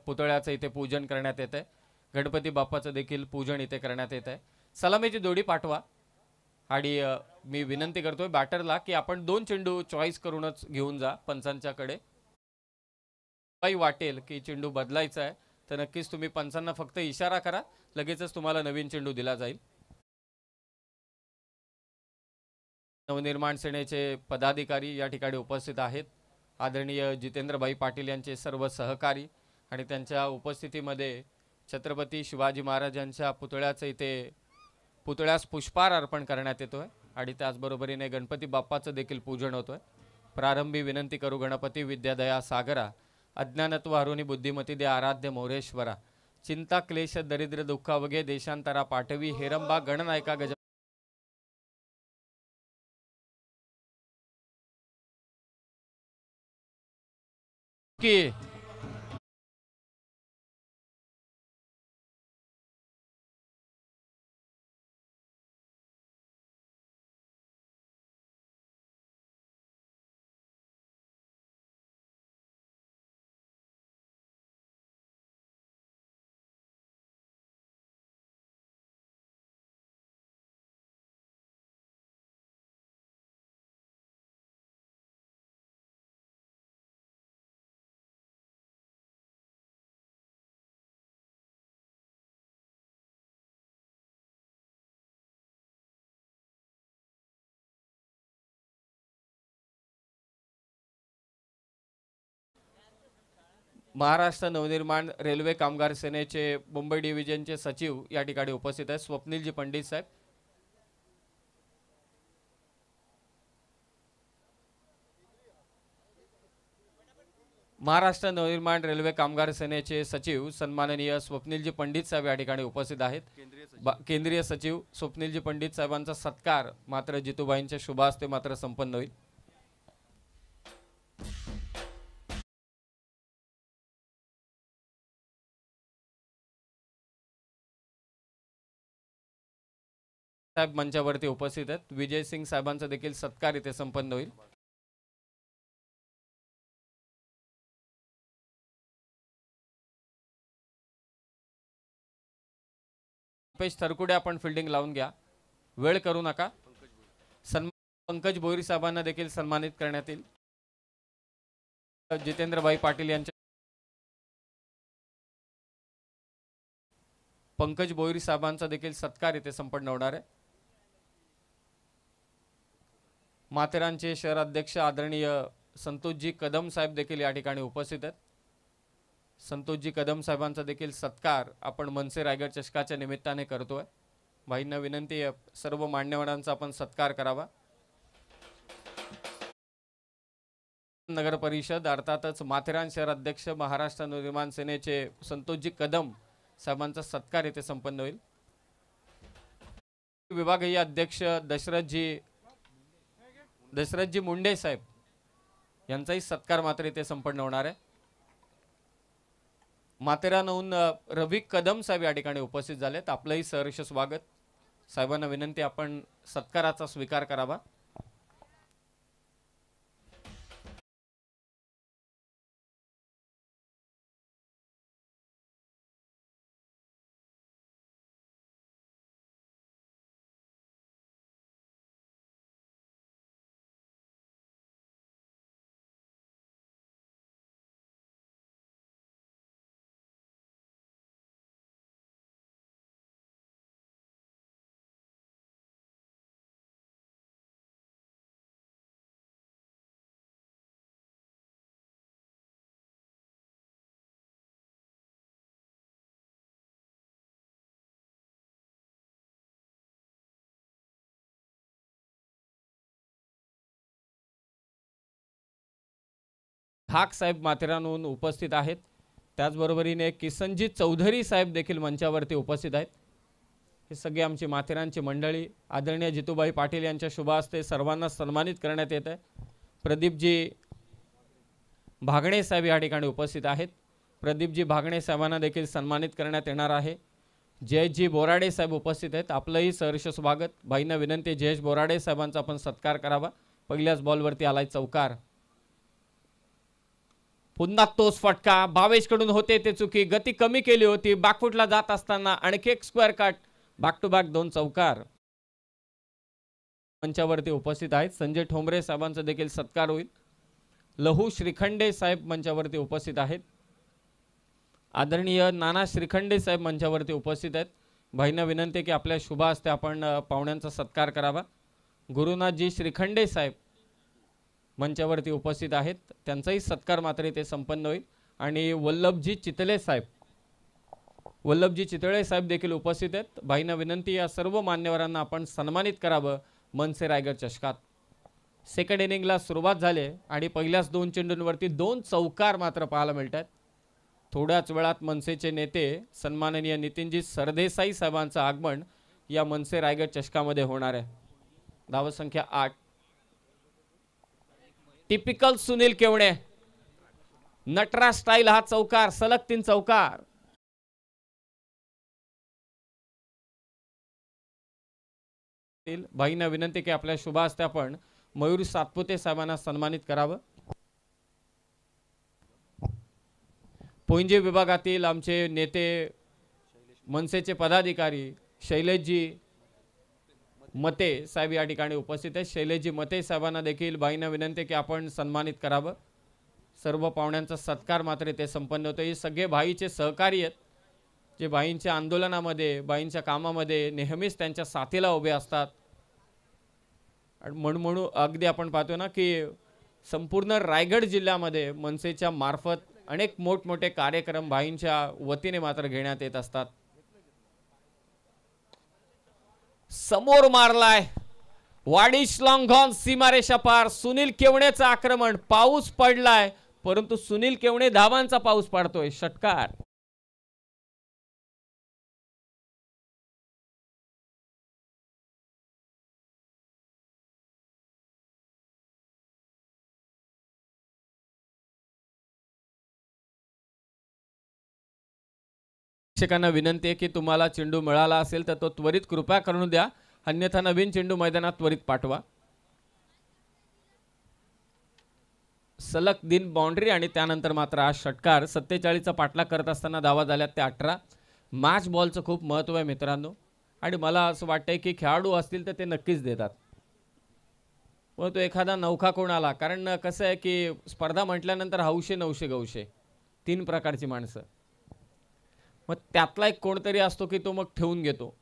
पुतळ्याचं इथे पूजन करण्यात येत आहे. गणपती बाप्पाचं देखील पूजन इथे करण्यात येत आहे. सलामीची जोडी पाठवा आणि मी विनंती करतोय बॅटरला की आपण 2 चेंडू चॉईस करूनच घेऊन जा पंचांच्याकडे. काही वाटेल की चेंडू बदलायचा आहे तर नक्कीच तुम्ही पंचांना फक्त इशारा करा, लगेचच तुम्हाला नवीन चेंडू दिला जाईल. नवनिर्माण सेनेचे पदाधिकारी या ठिकाणी उपस्थित आहेत. आदरणीय जितेंद्रभाई पाटील यांचे सर्व सहकारी आणि त्यांच्या उपस्थितीमध्ये छत्रपती शिवाजी महाराजांच्या पुतळ्याचं इथे पुतळ्यास पुष्पहार अर्पण करण्यात येतोय आणि त्याचबरोबरीने गणपती बाप्पाचं देखील पूजन होतोय. प्रारंभी विनंती करू गणपती विद्यादया सागरा अज्ञानत्व हरुणी बुद्धिमती दे आराध्य मोरेश्वरा चिंता क्लेश दरिद्र दुःख वगे देशांतरा पाठवी हेरंबा गणनायका गज की महाराष्ट्र नवनिर्माण रेल्वे कामगार सेनेचे मुंबई डिव्हिजनचे सचिव या ठिकाणी उपस्थित आहेत स्वप्नीलजी पंडित साहेब. महाराष्ट्र नवनिर्माण रेल्वे कामगार सेनेचे सचिव सन्माननीय स्वप्नीलजी पंडित साहेब या ठिकाणी उपस्थित आहेत. केंद्रीय सचिव स्वप्नीलजी पंडित साहेबांचा सत्कार मात्र जितूबाईंच्या शुभ हस्ते मात्र संपन्न होईल. साहेब मंचावरती उपस्थित आहेत. विजय सिंग साहेबांचा देखील सत्कार इथे संपन्न होईल. पेश थरकुडे आपण फिल्डिंग लावून घ्या, वेळ करू नका. पंकज भोईर साहेबांना देखील सन्मानित करण्यात येईल. जितेंद्रभाई पाटील यांच्या पंकज भोईर साहेबांचा देखील सत्कार इथे संपन्न होणार आहे. माथेरानचे शहर अध्यक्ष आदरणीय संतोषजी कदम साहेब देखील या ठिकाणी उपस्थित आहेत. संतोषजी कदम साहेबांचा देखील सत्कार आपण मनसे रायगड चषकाच्या निमित्ताने करतोय. भाईंना विनंती आहे सर्व मान्यवरांचा आपण सत्कार करावा. नगर परिषद अर्थातच माथेरान शहर अध्यक्ष महाराष्ट्र नवनिर्माण सेनेचे संतोषजी कदम साहेबांचा सत्कार येथे संपन्न होईल. विभागीय अध्यक्ष दशरथजी मुंडे साहेब यांचाही सत्कार मात्र इथे संपन्न होणार आहे. माथेरानहून रवी कदम साहेब या ठिकाणी उपस्थित झालेत. आपलंही सहर्ष स्वागत. साहेबांना विनंती आपण सत्काराचा स्वीकार करावा. ठाक साहेब माथेरानहून उपस्थित आहेत. त्याचबरोबरीने किसनजी चौधरी साहेब देखील मंचावरती उपस्थित आहेत. हे सगळे आमची माथेरानची मंडळी. आदरणीय जितूबाई पाटील यांच्या शुभ हस्ते सर्वांना सन्मानित करण्यात येत आहे. प्रदीपजी भागणे साहेब या ठिकाणी उपस्थित आहेत. प्रदीपजी भागणे साहेबांना देखील सन्मानित करण्यात येणार आहे. जयेशजी बोराडे साहेब उपस्थित आहेत. आपलंही सहर्ष स्वागत. भाईंना विनंती जयेश बोराडे साहेबांचा आपण सत्कार करावा. पहिल्याच बॉलवरती आलाय चौकार. पुन्हा तोच फटका. भावेशकडून होते ते चुकी. गती कमी केली होती. बॅकफुटला जात असताना आणखी एक square cut. Back to back 2 चौकार. मंचावरती उपस्थित आहेत. संजय ठोंबरे साहेबांचा देखील सत्कार होईल. लहू श्रीखंडे साहेब मंचावरती उपस्थित आहेत. आदरणीय नाना श्रीखंडे साहेब मंचावरती उपस्थित आहेत. भाईंना विनंती की आपल्या शुभ हस्ते आपण पाहुण्यांचा सत्कार करावा. गुरुनाथजी श्रीखंडे साहेब मंचावरती उपस्थित आहेत. त्यांचाही सत्कार मात्र इथे संपन्न होईल. आणि वल्लभजी चितळे साहेब देखील उपस्थित आहेत. भाईंना विनंती या सर्व मान्यवरांना आपण सन्मानित करावं मनसे रायगड चषकात. सेकंड इनिंगला सुरुवात झाली आणि पहिल्याच 2 चेंडूंवरती 2 चौकार मात्र पाहायला मिळतात. थोड्याच वेळात मनसेचे नेते सन्माननीय नितीनजी सरदेसाई साहेबांचं आगमन या मनसे रायगड चषकामध्ये होणार आहे. धावसंख्या 8. टिपिकल सुनील केवणे. नटराज स्टाईल हा चौकार. सलग 3 चौकार. भाईंना विनंती की आपल्या शुभ हस्ते आपण मयूर सातपुते साहेबांना सन्मानित करावं. पोंजे विभागातील आमचे नेते मनसेचे पदाधिकारी शैलेशजी मते साहेब या ठिकाणी उपस्थित आहेत. शैलेशजी मते साहेबांना देखील भाईंना विनंती की आपण सन्मानित करावं. सर्व पाहुण्यांचा सत्कार मात्र ते संपन्न होतो. हे सगळे भाईचे सहकारी आहेत जे भाईंच्या आंदोलनामध्ये भाईंच्या कामामध्ये नेहमीच त्यांच्या साथीला उभे असतात. म्हणून अगदी आपण पाहतो ना की संपूर्ण रायगड जिल्ह्यामध्ये मनसेच्या मार्फत अनेक मोठमोठे कार्यक्रम भाईंच्या वतीने मात्र घेण्यात येत असतात. समोर मारलाय वाडिश लॉंग ऑन सीमारेषा पार. सुनील केवणेचं आक्रमण. पाऊस पडलाय परंतु सुनील केवणे धावांचा पाऊस पाडतोय. षटकार. प्रेक्षकांना विनंती आहे की तुम्हाला चेंडू मिळाला असेल तर तो त्वरित कृपया करून द्या, अन्यथा नवीन चेंडू मैदानात त्वरित पाठवा. सलग 3 बाउंड्री आणि त्यानंतर मात्र हा षटकार. 47चा पाठलाग करत असताना धावा झाल्यात ते 18. मॅच बॉलचं खूप महत्त्व आहे मित्रांनो, आणि मला असं वाटतंय की खेळाडू असतील तर ते नक्कीच देतात. पण तो एखादा नौखा कोण आला, कारण कसं आहे की स्पर्धा म्हटल्यानंतर हौशे नवशे गवशे 3 प्रकारची माणसं. मग त्यातला एक कोणतरी असतो की तो मग ठेवून घेतो.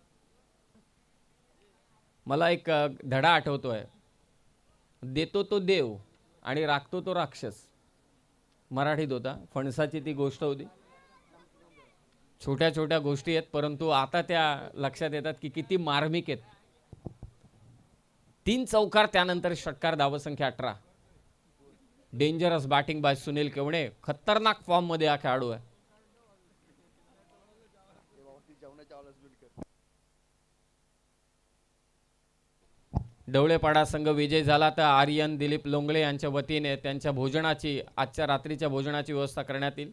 मला एक धडा आठवतोय, देतो तो देव आणि राखतो तो राक्षस. मराठीत होता. फणसाची ती गोष्ट होती. छोट्या छोट्या गोष्टी आहेत, परंतु आता त्या लक्षात येतात की किती मार्मिक आहेत. 3 चौकार त्यानंतर षटकार. धावसंख्या 18. Dangerous batting by Sunil Kevane. खतरनाक फॉर्म मध्ये हा खेळाडू आहे. ढवळेपाडा संघ विजय झाला तर आर्यन दिलीप लोंगळे यांच्या वतीने त्यांच्या भोजनाची, आजच्या रात्रीच्या भोजनाची व्यवस्था करण्यात येईल.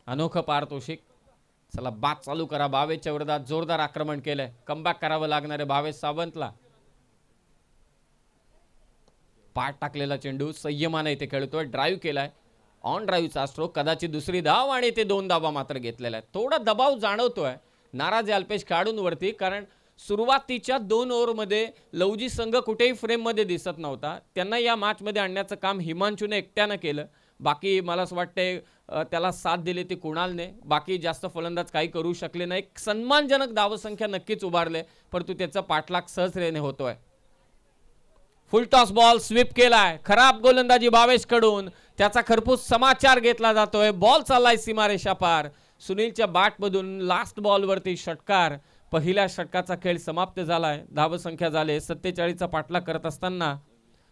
अनोखं पारितोषिक. चला बाद चालू करा. भावेशच्या विरोधात जोरदार आक्रमण केलंय. कमबॅक करावं लागणार आहे भावेश सावंतला. पाठ टाकलेला चेंडू संयमाने इथे खेळतोय. ड्राईव्ह केलाय. ऑन ड्राईव्हचा स्ट्रोक. कदाचित दुसरी धाव आणि ते 2 धावा मात्र घेतलेला आहे. थोडा दबाव जाणवतोय नाराज अल्पेश खेळाडूंवरती, कारण सुरुवातीच्या 2 ओव्हरमध्ये लवजी संघ कुठेही फ्रेममध्ये दिसत नव्हता. त्यांना या मॅचमध्ये आणण्याचं काम हिमांशूने एकट्यानं केलं. बाकी मला असं वाटतंय त्याला साथ दिली ती कुणालने. बाकी जास्त फलंदाज काही करू शकले नाही. सन्मानजनक धावसंख्या नक्कीच उभारले, परंतु त्याचा पाठलाग सहजतेने होतोय. फुल टॉस बॉल स्वीप केलाय. खराब गोलंदाजी भावेश कडून. त्याचा खरपूस समाचार घेतला जातोय. बॉल चाललाय सीमारेषा पार. सुनीलच्या बॅटमधून लास्ट बॉलवरती षटकार. पहिल्या षटकाचा खेळ समाप्त झालाय. धावसंख्या झाले 47चा पाठलाग करत असताना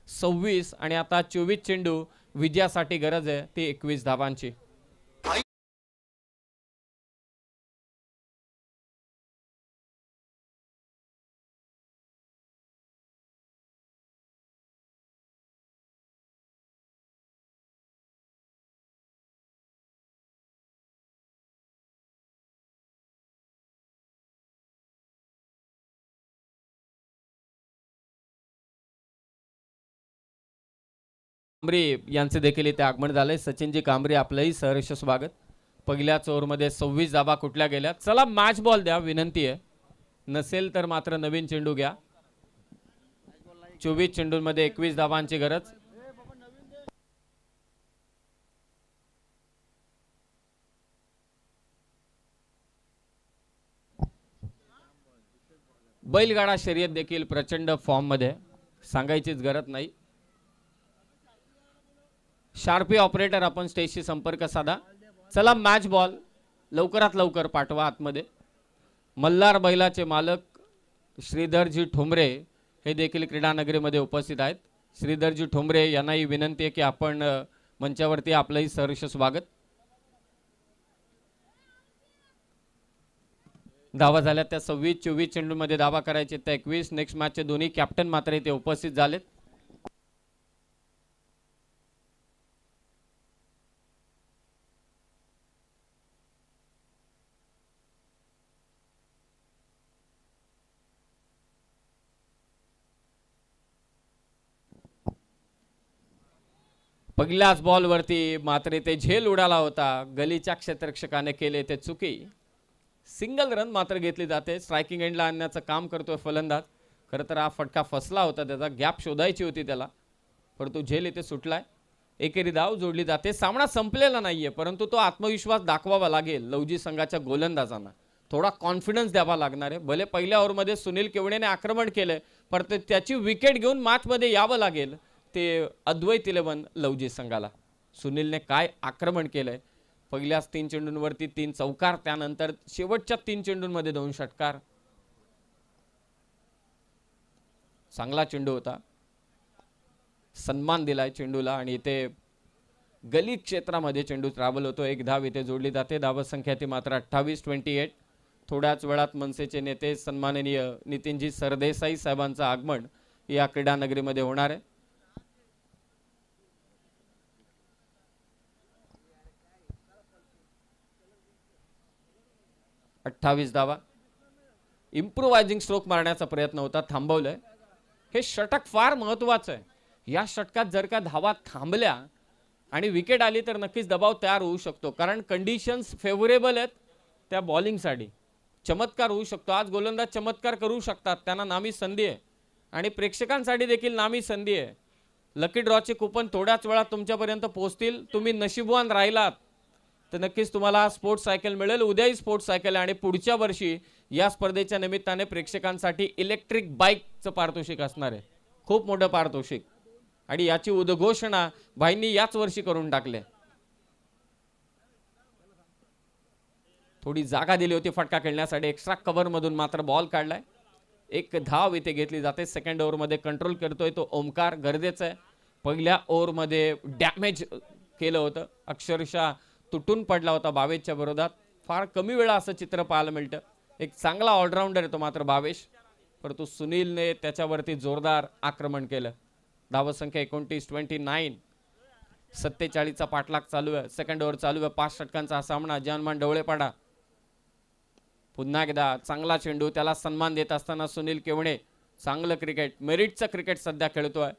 26 आणि आता 24 चेंडू. विजयासाठी गरज आहे ती 21 धावांची. कांबरे यांचे देखील इथे आगमन झाले. सचिनजी कांबरे आपलंही सहर्ष स्वागत. पहिल्याच ओव्हरमध्ये 26 धावा कुठल्या गेल्या. चला मॅच बॉल द्या विनंती आहे. नसेल तर मात्र नवीन चेंडू घ्या. 24 चेंडूंमध्ये 21 धावांची गरज. बैलगाडा शर्यत देखील प्रचंड फॉर्म मध्ये, सांगायचीच गरज नाही. शार्पी ऑपरेटर आपण स्टेजशी संपर्क साधा. चला मॅच बॉल लवकरात लवकर पाठवा आतमध्ये. मल्हार बैलाचे मालक श्रीधरजी ठोंबरे हे देखील क्रीडानगरीमध्ये उपस्थित आहेत. श्रीधरजी ठोंबरे यांनाही विनंती आहे की आपण मंचावरती आपलंही सहर्ष स्वागत. धावा झाल्या त्या 26-24 चेंडूमध्ये धावा करायचे त्या 21. नेक्स्ट मॅचचे दोन्ही कॅप्टन मात्र इथे उपस्थित झालेत. पहिल्याच बॉलवरती मात्र ते झेल उडाला होता. गलीच्या क्षेत्ररक्षकाने केले ते चुकी. सिंगल रन मात्र घेतली जाते. स्ट्रायकिंग एंडला आणण्याचं काम करतोय फलंदाज. खरं तर हा फटका फसला होता, त्याचा गॅप शोधायची होती त्याला, परंतु झेल इथे सुटलाय. एकेरी धाव जोडली जाते. सामना संपलेला नाहीये, परंतु तो आत्मविश्वास दाखवावा लागेल लवजी संघाच्या गोलंदाजांना. थोडा कॉन्फिडन्स द्यावा लागणार आहे. भले पहिल्या ओव्हरमध्ये सुनील केवणेने आक्रमण केलंय, परंतु त्याची विकेट घेऊन मॅचमध्ये यावं लागेल ते अद्वैत 11 लवजी संघाला. सुनीलने काय आक्रमण केलंय. पहिल्याच 3 चेंडूंवरती 3 चौकार, त्यानंतर शेवटच्या 3 चेंडूंमध्ये 2 षटकार. चांगला चेंडू होता. सन्मान दिलाय चेंडूला आणि इथे गली क्षेत्रामध्ये चेंडू ट्रॅव्हल होतो. एक धाव इथे जोडली जाते. धाव संख्या ती मात्र 28-28. थोड्याच वेळात मनसेचे नेते सन्माननीय नितीनजी सरदेसाई साहेबांचं आगमन या क्रीडा नगरीमध्ये होणार आहे. अठ्ठावीस धावा. इम्प्रोवायझिंग स्ट्रोक मारण्याचा प्रयत्न होता, थांबवलंय. हे षटक फार महत्वाचं आहे. या षटकात जर का धावा थांबल्या आणि विकेट आली तर नक्कीच दबाव तयार होऊ शकतो, कारण कंडिशन्स फेवरेबल आहेत त्या बॉलिंगसाठी. चमत्कार होऊ शकतो. आज गोलंदाज चमत्कार करू शकतात. त्यांना नामी संधी आहे आणि प्रेक्षकांसाठी देखील नामी संधी आहे. लकी ड्रॉचे कुपन थोड्याच वेळात तुमच्यापर्यंत पोहोचतील. तुम्ही नशीबवान राहिलात तर नक्कीच तुम्हाला स्पोर्ट्स सायकल मिळेल. उद्याही स्पोर्ट्स सायकल आणि पुढच्या वर्षी या स्पर्धेच्या निमित्ताने प्रेक्षकांसाठी इलेक्ट्रिक बाईकचं पारितोषिक असणार आहे. खूप मोठं पारितोषिक आणि याची उद्घोषणा भाईंनी याच वर्षी करून टाकले. थोडी जागा दिली होती फटका खेळण्यासाठी. एक्स्ट्रा कव्हर मधून मात्र बॉल काढलाय. एक धाव इथे घेतली जाते. सेकंड ओव्हर मध्ये कंट्रोल करतोय तो ओमकार. गरजेचं आहे. पहिल्या ओव्हर मध्ये डॅमेज केलं होतं. अक्षरशः तुटून पडला होता बावेशच्या विरोधात. फार कमी वेळा असं चित्र पाहायला मिळतं. एक चांगला ऑलराऊंडर आहे तो मात्र बावेश, परंतु सुनीलने त्याच्यावरती जोरदार आक्रमण केलं. धावसंख्या 29-29. 47चा पाठलाग चालू आहे. सेकंड ओव्हर चालू आहे. 5 षटकांचा हा सामना. जानमान ढवळेपाडा. पुन्हा एकदा चांगला चेंडू. त्याला सन्मान देत असताना सुनील केवणे. चांगलं क्रिकेट, मेरिटचं क्रिकेट सध्या खेळतोय.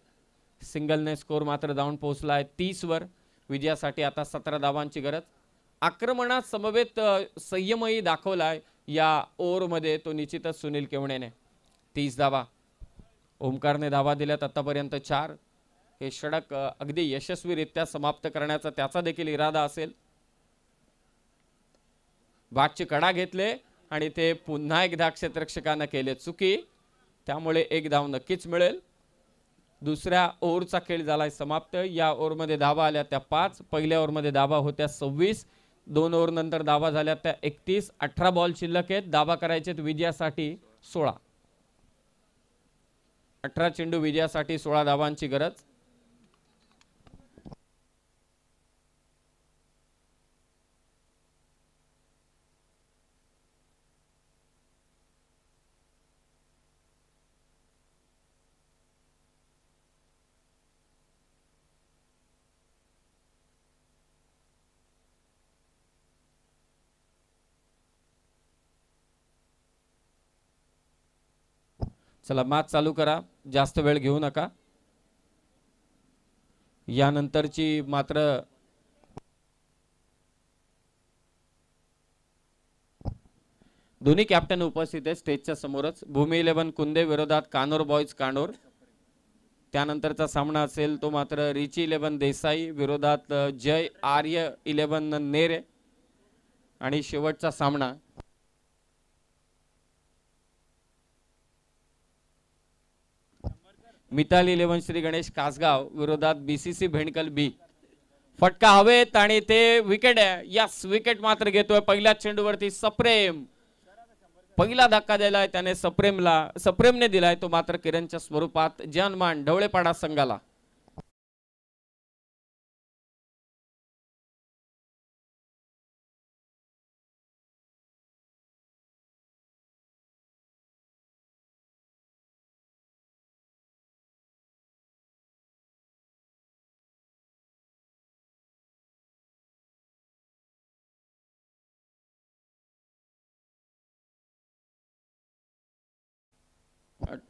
सिंगलने स्कोर मात्र जाऊन पोहोचलाय 30 वर. विजयासाठी आता 17 धावांची गरज. आक्रमणात समवेत संयमही दाखवलाय या ओव्हरमध्ये तो निश्चितच सुनील केवणेने. 30 धावा. ओमकारने धावा दिल्यात आतापर्यंत 4. हे षटक अगदी यशस्वीरित्या समाप्त करण्याचा त्याचा देखील इरादा असेल. बॅटची कडा घेतले आणि ते पुन्हा एकदा क्षेत्ररक्षकाने केले चुकी. त्यामुळे एक धाव नक्कीच मिळेल. दुसऱ्या ओव्हरचा खेळ झालाय समाप्त. या ओव्हरमध्ये धावा आल्या त्या 5. पहिल्या ओव्हरमध्ये धावा होत्या 26. 2 ओव्हर नंतर धावा झाल्या त्या 31. 18 बॉल शिल्लक आहेत. धावा करायचे विजयासाठी 16. 18 चेंडू विजयासाठी 16 धावांची गरज. चला मॅच चालू करा. जास्त वेळ घेऊ नका. यानंतरची मात्र दोन्ही कॅप्टन उपस्थित आहे स्टेजच्या समोरच. भूमी 11 कुंदे विरोधात कानोर बॉयज कानोर. त्यानंतरचा सामना असेल तो मात्र रिची 11 देसाई विरोधात जय आर्य 11 नेरे. आणि शेवटचा सामना मिताली 11 श्री गणेश कासगाव विरोधात बीसीसी भेंडकल बी. फटका हवेत आणि ते विकेट आहे. यस, विकेट मात्र घेतोय पहिल्या चेंडूवरती सप्रेम. पहिला धक्का दिलाय त्याने सप्रेमने दिलाय तो मात्र किरणच्या स्वरूपात जानमान ढवळेपाडा संघाला.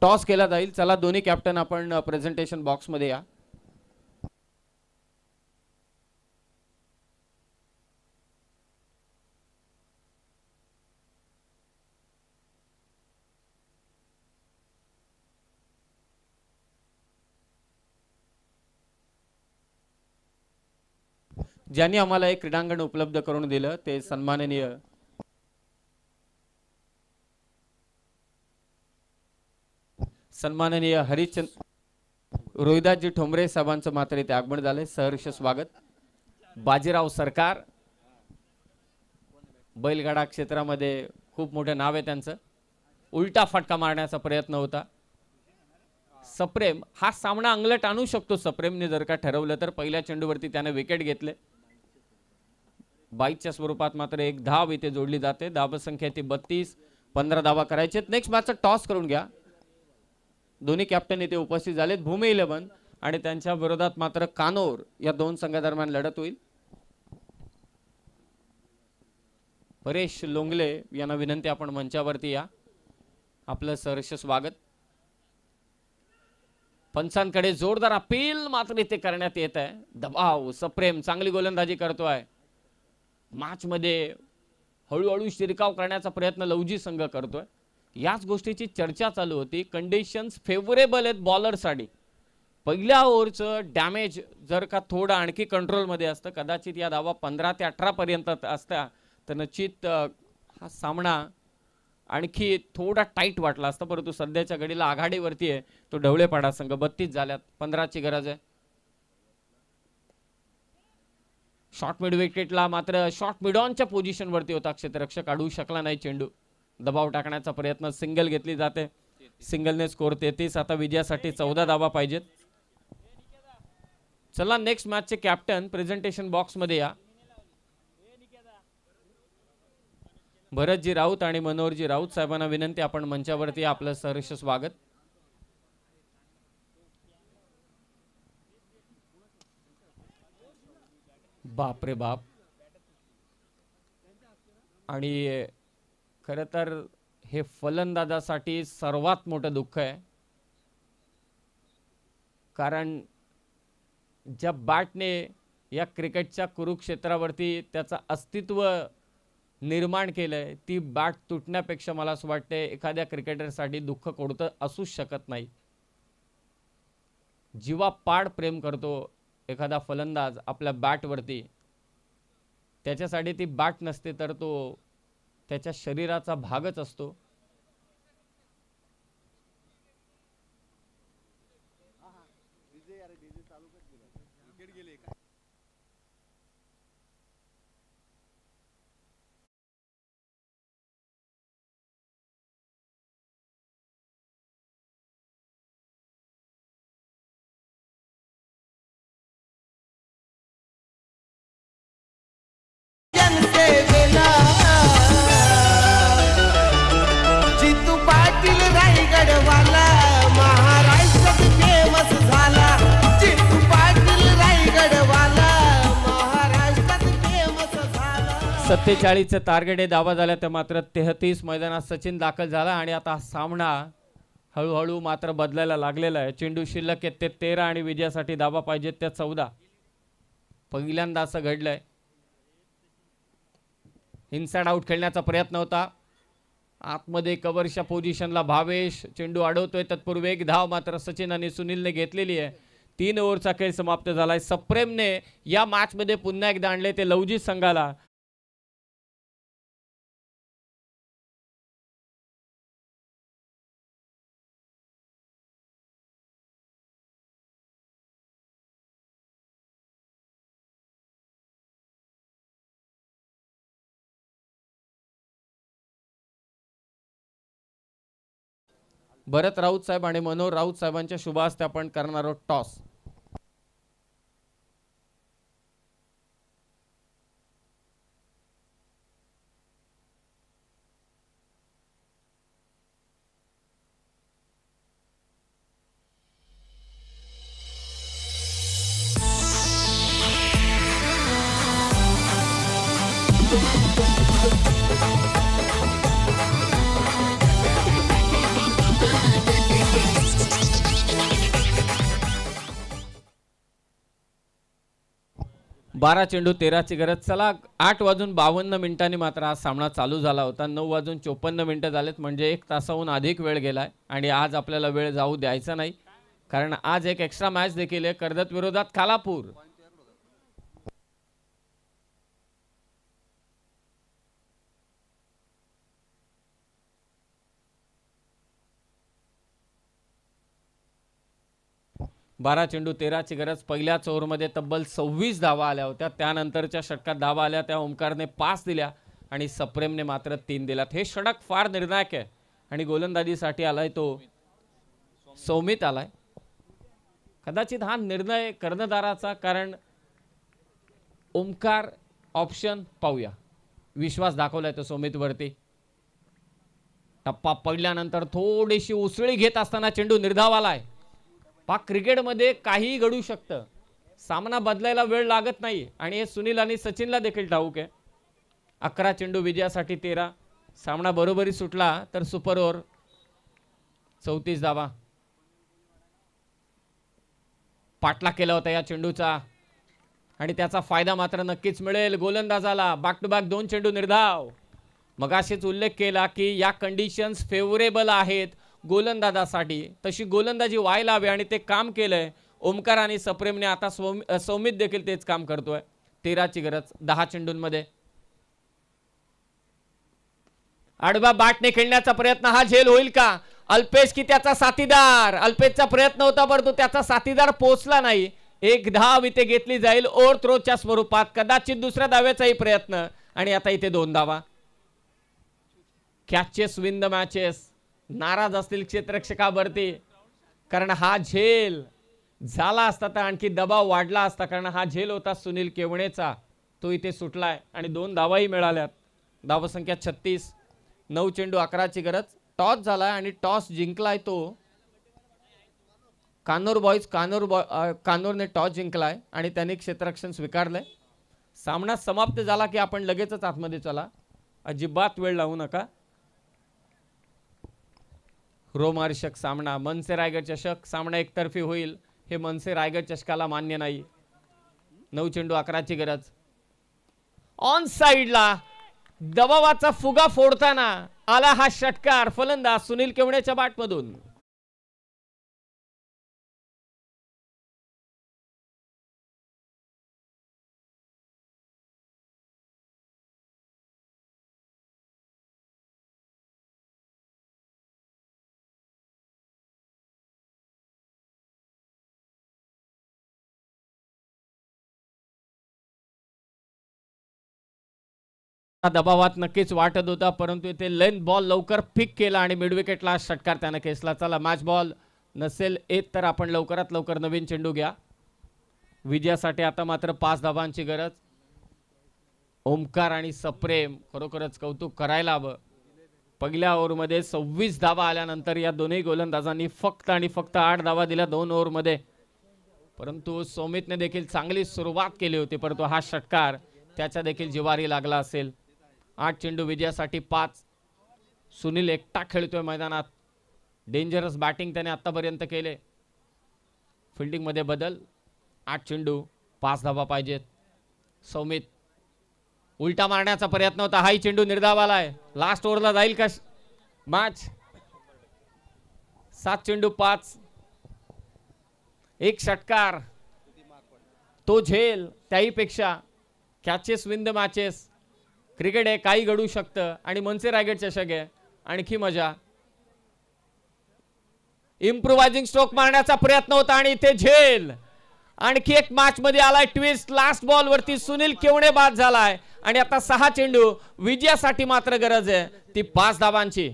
टॉस केला जाईल. चला दोन्ही कॅप्टन आपण प्रेझेंटेशन बॉक्स मध्ये या. ज्यांनी आम्हाला एक क्रीडांगण उपलब्ध करून दिलं ते सन्माननीय रोहिदासजी ठोंबरे साहेबांचं मात्र इथे आगमन झालंय. सहर्ष स्वागत. बाजीराव सरकार बैलगाडा क्षेत्रामध्ये खूप मोठे नाव आहे त्यांचं. उलटा फटका मारण्याचा प्रयत्न होता. सप्रेम हा सामना अंगलट आणू शकतो सप्रेमने जर का ठरवलं तर. पहिल्या चेंडूवरती त्याने विकेट घेतले. 22च्या स्वरूपात मात्र एक धाव इथे जोडली जाते. धावसंख्या ती 32. 15 धावा करायचे. नेक्स्ट मॅचचा टॉस करून घ्या. दोन्ही कॅप्टन इथे उपस्थित झालेत. भूमी 11 आणि त्यांच्या विरोधात मात्र कानोर या दोन संघादरम्यान लढत होईल. परेश लोंगले यांना विनंती आपण मंचावरती या. आपलं सहर्ष स्वागत. पंचांकडे जोरदार अपील मात्र इथे करण्यात येत आहे. दबाव सप्रेम चांगली गोलंदाजी करतोय. मॅच मध्ये हळूहळू शिरकाव करण्याचा प्रयत्न लवजी संघ करतोय. याच गोष्टीची चर्चा चालू होती. कंडिशन्स फेवरेबल आहेत बॉलरसाठी. पहिल्या ओव्हरचं डॅमेज जर का थोडं आणखी कंट्रोलमध्ये असतं कदाचित या धावा 15 ते 18 पर्यंत असत्या तर निश्चित हा सामना आणखी थोडा टाईट वाटला असता. परंतु सध्याच्या घडीला आघाडीवरती आहे तो ढवळेपाडा संघ. 32 झाल्यात. 15ची गरज आहे. शॉर्ट मिड विकेटला मात्र शॉर्ट मिड ऑनच्या पोझिशनवरती होता क्षेत्ररक्षक. काढू शकला नाही चेंडू. दबाव टाकण्याचा प्रयत्न. सिंगल घेतली जाते. सिंगलने स्कोर 33. आता विजयासाठी 14 धावा पाहिजेत. चला नेक्स्ट मॅचचे कॅप्टन प्रेझेंटेशन बॉक्स मध्ये या. भरतजी राऊत आणि मनोहरजी राऊत साहेबांना विनंती आपण मंचावरती. आपलं सहर्ष स्वागत. बाप रे बाप. आणि खरं तर हे फलंदाजासाठी सर्वात मोठं दुःख आहे. कारण ज्या बॅटने या क्रिकेटच्या कुरुक्षेत्रावरती त्याचं अस्तित्व निर्माण केलंय ती बॅट तुटण्यापेक्षा मला असं वाटतंय एखाद्या क्रिकेटरसाठी दुःख कोणतं असूच शकत नाही. जीवापाड प्रेम करतो एखादा फलंदाज आपल्या बॅटवरती. त्याच्यासाठी ती बॅट नसते तर तो त्याच्या शरीराचा भागच असतो. जितू पाटील रायगडवाला महाराष्ट्रात फेमस झाला. जितू पाटील रायगडवाला महाराष्ट्रात फेमस झाला. 47 टार्गेट आहे. धावा झाल्या त्या मात्र 33. मैदानात सचिन दाखल झाला आणि आता सामना हळूहळू मात्र बदलायला लागलेला आहे. चेंडू शिल्लक आहेत ते 13 आणि विजयासाठी धावा पाहिजेत त्या 14. पहिल्यांदा असं घडलंय. इनसाइड आउट खेळण्याचा प्रयत्न होता. आतमध्ये कव्हरच्या पोझिशनला भावेश. चेंडू अडवतोय. तत्पूर्वी एक धाव मात्र सचिन आणि सुनीलने घेतलेली आहे. 3 ओव्हरचा खेळ समाप्त झालाय. सप्रेमने या मॅच मध्ये पुन्हा एकदा आणले ते लवजी संघाला. भरत राऊत साहेब आणि मनोहर राऊत साहेबांच्या शुभ हस्ते आपण करणार आहोत टॉस. बारा चेंडू 13ची गरज. चला 8:52 मात्र हा सामना चालू झाला होता. 9:54 झालेत म्हणजे 1 तासाहून अधिक वेळ गेलाय आणि आज आपल्याला वेळ जाऊ द्यायचा नाही कारण आज एक एक्स्ट्रा मॅच देखील आहे. कर्जत विरोधात खालापूर. बारा चेंडू 13ची गरज. पहिल्याच ओव्हरमध्ये तब्बल 26 धावा आल्या होत्या. त्यानंतरच्या षटकात धावा आल्या त्या ओमकारने 5 दिल्या आणि सप्रेमने मात्र 3 दिल्यात. हे षटक फार निर्णायक आहे आणि गोलंदाजीसाठी आलाय तो सौमित आलाय. कदाचित हा निर्णय कर्णधाराचा, कारण ओमकार ऑप्शन पाहूया. विश्वास दाखवलाय तो सौमित वरती. टप्पा पडल्यानंतर थोडीशी उसळी घेत असताना चेंडू निर्धाव आलाय. पाक क्रिकेटमध्ये काहीही घडू शकतं, सामना बदलायला वेळ लागत नाही आणि हे सुनील आणि सचिनला देखील ठाऊक आहे. 11 चेंडू विजयासाठी 13. सामना बरोबरी सुटला तर सुपर ओव्हर 34 धावा. पाठलाग केला होता या चेंडूचा आणि त्याचा फायदा मात्र नक्कीच मिळेल गोलंदाजाला. बॅक टू बॅक 2 चेंडू निर्धाव. मगाशीच उल्लेख केला की या कंडिशन्स फेवरेबल आहेत गोलंदाजासाठी, तशी गोलंदाजी व्हायला हवी आणि ते काम केलंय ओमकार आणि सप्रेमने. आता सौमित देखील तेच काम करतोय. 13ची गरज 10 चेंडूंमध्ये. आडवा बॅटने खेळण्याचा प्रयत्न, हा झेल होईल का? अल्पेश की त्याचा साथीदार? अल्पेशचा प्रयत्न होता परंतु त्याचा साथीदार पोहोचला नाही. एक धाव इथे घेतली जाईल ओव्हर थ्रोच्या स्वरूपात. कदाचित दुसऱ्या धाव्याचाही प्रयत्न आणि आता इथे 2 धावा. Catches win the matches. नाराज असतील क्षेत्ररक्षकावरती, कारण हा झेल झाला असता तर आणखी दबाव वाढला असता, कारण हा झेल होता सुनील केवणेचा, तो इथे सुटलाय आणि 2 धावाही मिळाल्यात. धावसंख्या 36. 9 चेंडू 11ची गरज. टॉस झालाय आणि टॉस जिंकलाय तो कानोर बॉयज. कानोरने टॉस जिंकलाय आणि त्याने क्षेत्ररक्षण स्वीकारलंय. सामना समाप्त झाला की आपण लगेचच आतमध्ये चला, अजिबात वेळ लावू नका. रोमहर्षक सामना, मनसे रायगड चषक. सामना एकतर्फी होईल हे मनसे रायगड चषकाला मान्य नाही. 9 चेंडू 11ची गरज. ऑन साइडला दबावाचा फुगा फोडताना आला हा षटकार फलंदाज सुनील केवणेच्या बॅटमधून. दबावात नक्कीच वाटत होता, परंतु इथे लेंथ बॉल लवकर पिक केला आणि मिड विकेटला षटकार त्याने खेचला. चला, मॅच बॉल नसेल येत तर आपण लवकरात लवकर नवीन चेंडू घ्या. विजयासाठी आता मात्र 5 धावांची गरज. ओमकार आणि सप्रेम खरोखरच कौतुक करायला हवं. पहिल्या ओव्हरमध्ये 26 धावा आल्यानंतर या दोन्ही गोलंदाजांनी फक्त आणि फक्त 8 धावा दिल्या 2 ओव्हरमध्ये. परंतु सौमितने देखील चांगली सुरुवात केली होती, परंतु हा षटकार त्याच्या देखील जिवारी लागला असेल. 8 चेंडू विजयासाठी 5. सुनील एकटा खेळतोय मैदानात. डेंजरस बॅटिंग त्याने आतापर्यंत केले. फिल्डिंग मध्ये बदल. 8 चेंडू 5 धावा पाहिजेत. सौमित उलटा मारण्याचा प्रयत्न होता, हाही चेंडू निर्धाव आलाय. लास्ट ओव्हरला जाईल का मॅच? 7 चेंडू 5. एक षटकार, तो झेल, त्याही पेक्षा catches win the matches. Cricket आहे, काही घडू शकतं आणि मनसे रायगड चषक आहे, आणखी मजा. इम्प्रोवायझिंग स्ट्रोक मारण्याचा प्रयत्न होता आणि इथे झेल. आणखी एक मॅच मध्ये आलाय ट्विस्ट. लास्ट बॉल वरती सुनील केवणे बाद झालाय आणि आता 6 चेंडू विजयासाठी मात्र गरज आहे ती 5 धावांची.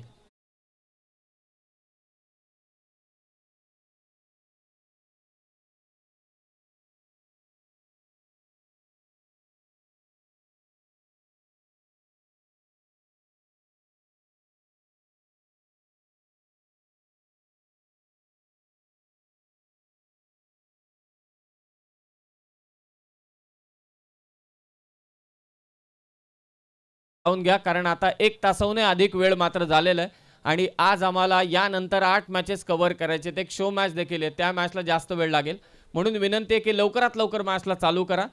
घ्या, कारण आता 1 तासाहून अधिक वेळ मात्र झालेला आहे आणि आज आम्हाला यानंतर 8 मॅचेस कव्हर करायचे. एक शो मॅच देखील आहे, त्या मॅचला जास्त वेळ लागेल, म्हणून विनंती आहे की लवकरात लवकर मॅचला चालू करा.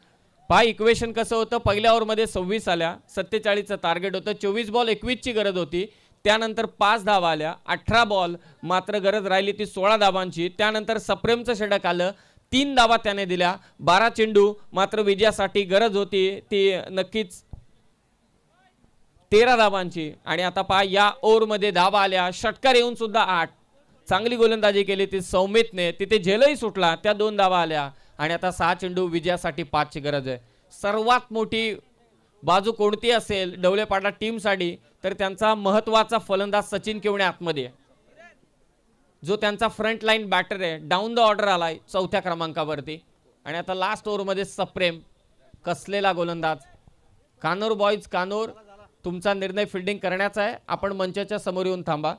पाय इक्वेशन कसं होतं, पहिल्या ओव्हरमध्ये 26 आल्या, 47चं टार्गेट होतं, 24 बॉल 21 ची गरज होती. त्यानंतर 5 धावा आल्या, 18 बॉल मात्र गरज राहिली ती 16 धावांची. त्यानंतर सप्रेमचं षटक आलं, 3 धावा त्याने दिल्या. 12 चेंडू मात्र विजयासाठी गरज होती ती नक्कीच 13 धावांची. आणि आता पहा या ओव्हरमध्ये धावा आल्या, षटकार येऊन सुद्धा 8. चांगली गोलंदाजी केली ती सौमितने, तिथे झेलही सुटला, त्या 2 धावा आल्या आणि आता 6 चेंडू विजयासाठी 5 ची गरज आहे. सर्वात मोठी बाजू कोणती असेल डवलेपाडा टीमसाठी तर त्यांचा महत्त्वाचा फलंदाज सचिन केवणे आतमध्ये, जो त्यांचा फ्रंट लाईन बॅटर आहे, डाऊन द ऑर्डर आलाय 4थ्या क्रमांकावरती. आणि आता लास्ट ओव्हरमध्ये सप्रेम कसलेला गोलंदाज. कानोर बॉईज, कानोर तुमचा निर्णय फिल्डिंग करण्याचा आहे. आपण मंचाच्या समोर येऊन थांबा.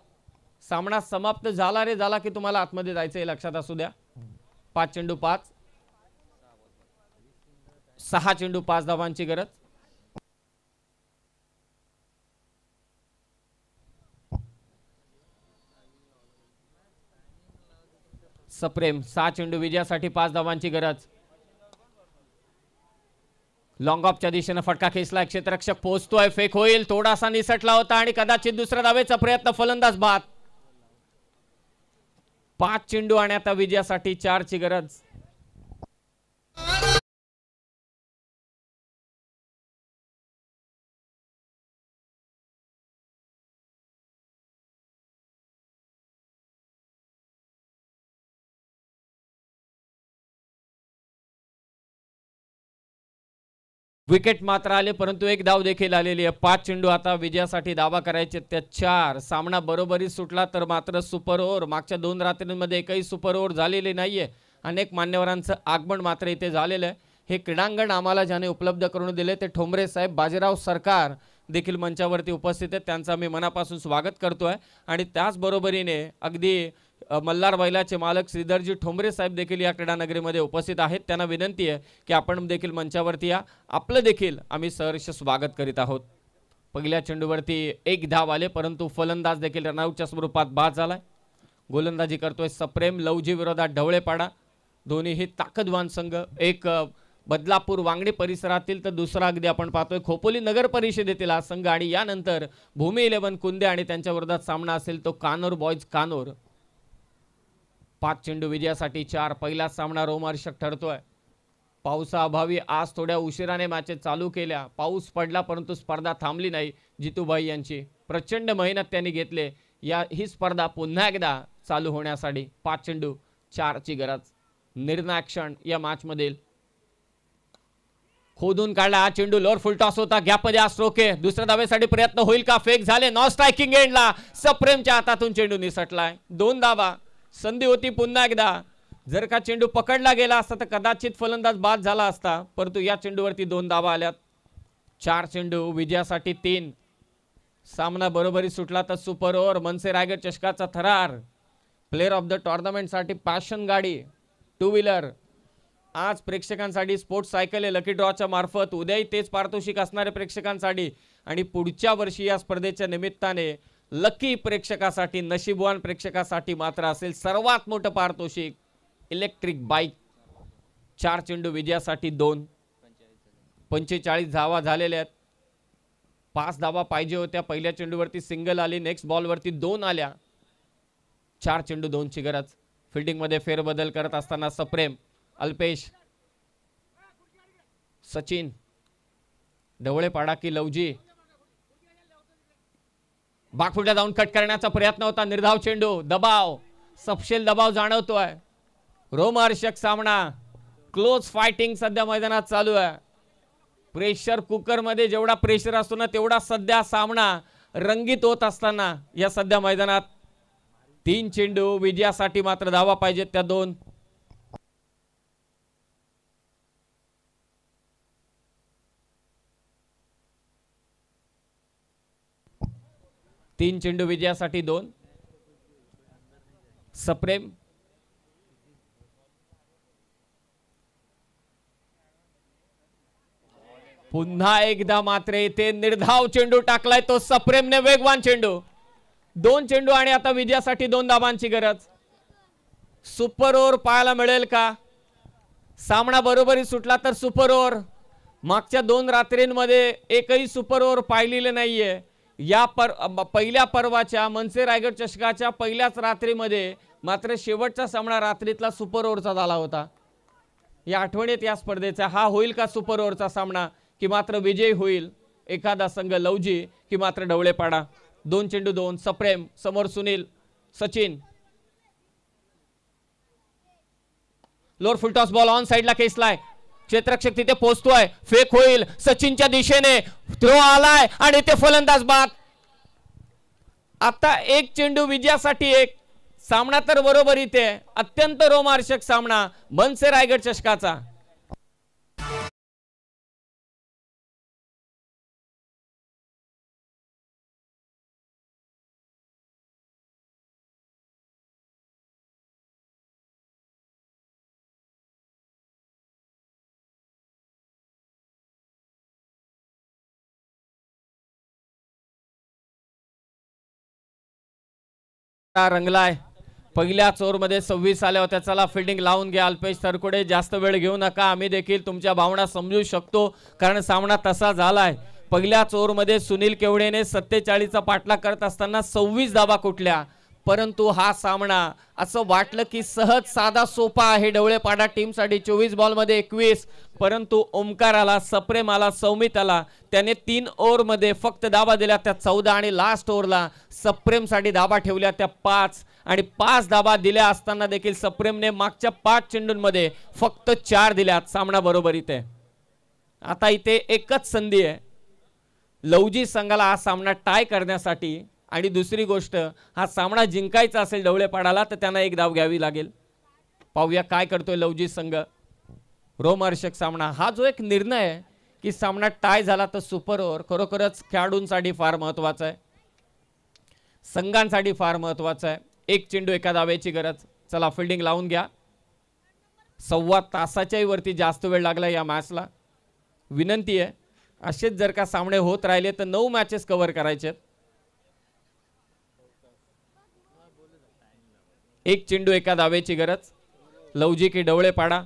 सामना समाप्त झाला रे झाला की तुम्हाला आतमध्ये जायचं आहे, लक्षात असू द्या. 5 चेंडू 5, 6 चेंडू 5 धावांची गरज. सप्रेम 6 चेंडू विजयासाठी 5 धावांची गरज. लॉंग ऑफच्या दिशेने फटका खेचलाय, क्षेत्ररक्षक पोहोचतोय, फेक होईल, थोडासा निसटला होता आणि कदाचित दुसऱ्या धावेचा प्रयत्न, फलंदाज बाद. 5 चेंडू आणि आता विजयासाठी 4 ची गरज. विकेट मात्र आले, परंतु एक धाव देखील आलेली आहे. 5 चेंडू आता विजयासाठी दावा करायचे त्या 4. सामना बरोबरी सुटला तर मात्र सुपर ओव्हर. मागच्या 2 रात्रींमध्ये एकही सुपर ओव्हर झालेली नाहीये. अनेक मान्यवरांचं आगमन मात्र इथे झालेलं आहे. हे क्रीडांगण आम्हाला ज्याने उपलब्ध करून दिले ते ठोंबरे साहेब, बाजीराव सरकार देखील मंचावरती उपस्थित आहेत. त्यांचं मी मनापासून स्वागत करतोय. आणि त्याचबरोबरीने अगदी मल्हार बैलाचे मालक श्रीधरजी ठोंबरे साहेब देखील या क्रीडानगरीमध्ये उपस्थित आहेत. त्यांना विनंती आहे की आपण देखील मंचावरती या, आपलं देखील आम्ही सहर्ष स्वागत करीत आहोत. पहिल्या चेंडूवरती एक धाव आले, परंतु फलंदाज देखील रनआउटच्या स्वरूपात बाद झालाय. गोलंदाजी करतोय सप्रेम. लवजी विरोधात ढवळेपाडा, दोन्हीही ताकदवान संघ. एक बदलापूर वांगणी परिसरातील तर दुसरा अगदी आपण पाहतोय खोपोली नगर परिषदेतील हा संघ. आणि यानंतर भूमी 11 कुंदे आणि त्यांच्या विरोधात सामना असेल तो कानोर बॉईज कानोर. 5 चेंडू विजयासाठी 4. पहिला सामना रोमहर्षक ठरतोय. पावसाअभावी आज थोड्या उशिराने मॅचेस चालू केल्या. पाऊस पडला परंतु स्पर्धा थांबली नाही. जितूबाई यांची प्रचंड मेहनत त्यांनी घेतले ही स्पर्धा पुन्हा एकदा चालू होण्यासाठी. 5 चेंडू 4 ची गरज. निर्णायक क्षण या मॅच मधील. खोदून काढला हा चेंडू, लोअर फुल टॉस होता, गॅपमध्ये हा स्ट्रोक आहे. दुसऱ्या धावेसाठी प्रयत्न होईल का? फेक झाले. नॉन स्ट्रायकिंग एंडला सप्रेमच्या हातातून चेंडू निसटलाय. 2 धावा. संधी होती पुन्हा एकदा. जर का चेंडू पकडला गेला असता तर कदाचित फलंदाज बाद झाला असता, परंतु या चेंडूवरती 2 धावा आल्यात. 4 चेंडू विजयासाठी 3. सामना बरोबरी सुटला तर सुपर ओव्हर. मनसे रायगड चषकाचा थरार. प्लेअर ऑफ द टुर्नामेंट साठी पॅशन गाडी 2 व्हीलर आज प्रेक्षकांसाठी. स्पोर्ट्स सायकल आहे लकी ड्रॉच्या मार्फत. उद्याही तेच पारितोषिक असणारे प्रेक्षकांसाठी. आणि पुढच्या वर्षी या स्पर्धेच्या निमित्ताने लकी प्रेक्षकासाठी, नशीबवान प्रेक्षकासाठी मात्र असेल सर्वात मोठं पारितोषिक इलेक्ट्रिक बाईक. 4 चेंडू विजयासाठी 2. 45 धावा झालेल्या आहेत. 5 धावा पाहिजे होत्या. पहिल्या चेंडूवरती सिंगल आली, नेक्स्ट बॉलवरती 2 आल्या. 4 चेंडू 2 ची गरज. फिल्डिंग मध्ये फेरबदल करत असताना सप्रेम, अल्पेश, सचिन, ढवळेपाडा की लवजी. बागफुट्या जाऊन कट करण्याचा प्रयत्न होता. निर्धाव चेंडू, दबाव, सपशेल दबाव जाणवतोय. रोमहर्षक सामना, क्लोज फायटिंग सध्या मैदानात चालू आहे. प्रेशर कुकर मध्ये जेवढा प्रेशर असतो ना तेवढा सध्या सामना रंगीत होत असताना या सध्या मैदानात 3 चेंडू विजयासाठी मात्र धावा पाहिजेत त्या 2. 3 चेंडू विजयासाठी 2. सप्रेम, पुन्हा एकदा मात्र इथे निर्धाव चेंडू टाकलाय तो सप्रेमने. वेगवान चेंडू. 2 चेंडू आणि आता विजयासाठी 2 धावांची गरज. सुपर ओव्हर पाहायला मिळेल का? सामना बरोबरी सुटला तर सुपर ओव्हर. मागच्या 2 रात्रींमध्ये एकही सुपर ओव्हर पाहिलेले नाहीये. या पहिल्या पर्वाच्या मनसे रायगड चषकाच्या पहिल्याच रात्रीमध्ये मात्र शेवटचा सामना रात्रीतला सुपर ओव्हरचा झाला होता. या आठवणीत या स्पर्धेचा हा होईल का सुपर ओव्हरचा सामना, की मात्र विजय होईल एखादा संघ लवजी की मात्र ढवळेपाडा. 2 चेंडू 2. सप्रेम समोर, Sunil, Sachin. Lower full toss ball on साइडला खेचलाय. क्षेत्ररक्षक तिथे पोहोचतोय, फेक होईल सचिनच्या दिशेने, थ्रो आलाय आणि ते फलंदाज बाद. आता 1 चेंडू विजयासाठी 1. सामना तर बरोबरीत आहे. अत्यंत रोमांचक सामना मनसे रायगड चषकाचा. रंगलाय. पहिल्याच ओव्हरमध्ये 26 आल्या होत्या. चला फिल्डिंग लावून घ्या अल्पेश सरकुडे, जास्त वेळ घेऊ नका. आम्ही देखील तुमच्या भावना समजू शकतो कारण सामना तसा झालाय. पहिल्याच ओव्हरमध्ये सुनील केवडेने 47चा पाठलाग करत असताना 26 धावा कुठल्या. परंतु हा सामना असं वाटलं की सहज साधा सोपा आहे ढवळेपाडा टीमसाठी. 24 बॉलमध्ये 21, परंतु ओमकार आला, सप्रेम आला, सौमित आला. त्याने 3 ओव्हरमध्ये फक्त धावा दिल्या त्या 14 आणि लास्ट ओव्हरला सप्रेमसाठी धावा ठेवल्या त्या 5 आणि 5 धावा दिल्या असताना देखील सप्रेमने मागच्या 5 चेंडूंमध्ये फक्त 4 दिल्यात. सामना बरोबरीत आहे. आता इथे एकच संधी आहे लवजी संघाला हा सामना टाय करण्यासाठी. आणि दुसरी गोष्ट, हा सामना जिंकायचा असेल ढवळेपाडाला तर त्यांना एक धाव घ्यावी लागेल. पाहूया काय करतोय लवजी संघ. रोमहर्षक सामना. हा जो एक निर्णय आहे की सामना टाय झाला तर सुपर ओव्हर खरोखरच खेळाडूंसाठी फार महत्वाचा आहे, संघांसाठी फार महत्वाचा आहे. एक चेंडू एका धावेची गरज. चला फिल्डिंग लावून घ्या. 1.25 तासाच्याही वरती जास्त वेळ लागला या मॅचला. विनंती आहे असेच जर का सामने होत राहिले तर 9 मॅचेस कव्हर करायचे. एक चेंडू एका धावेची गरज. लवजी की ढवळेपाडा.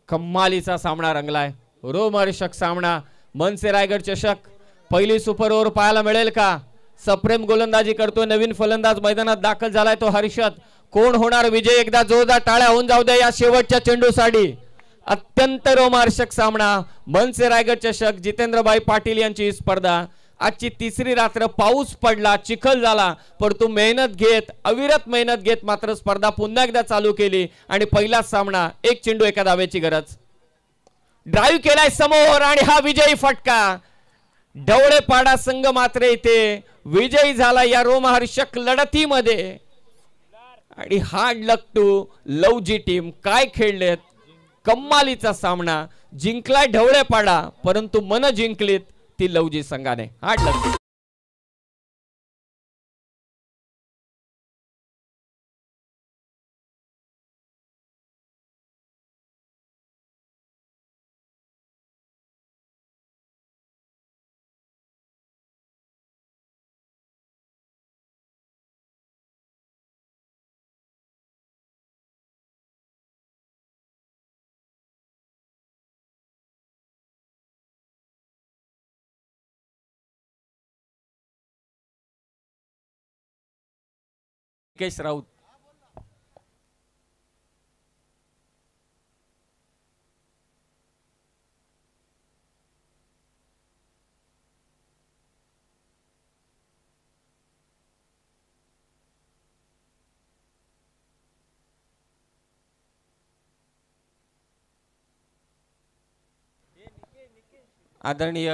कम्मालीचा सामना रंगलाय. रोमहर्षक सामना. मनसे रायगड चषक. पहिली सुपर ओव्हर पाहायला मिळेल का? सप्रेम गोलंदाजी करतोय. नवीन फलंदाज मैदानात दाखल झालाय तो हर्षद. कोण होणार विजय? एकदा जोरदार टाळ्या होऊन जाऊ द्या या शेवटच्या चेंडूसाठी. अत्यंत रोमहर्षक सामना. मनसे रायगड चषक. जितेंद्रभाई पाटील यांची ही स्पर्धा. आजची तिसरी रात्र. पाऊस पडला, चिखल झाला, परंतु मेहनत घेत, अविरत मेहनत घेत मात्र स्पर्धा पुन्हा एकदा चालू केली आणि पहिला सामना. एक चेंडू एका धावेची गरज. ड्राईव्ह केलाय समोर आणि हा विजयी फटका. ढवळेपाडा संघ मात्र इथे विजयी झाला या रोमहर्षक लढतीमध्ये. आणि हार्ड लक टू लवजी टीम. काय खेळलेत. कम्मालीचा सामना. जिंकलाय ढवळेपाडा परंतु मन जिंकलीत ती लवजी संघाने. हार्ड लक. केश राऊत. आदरणीय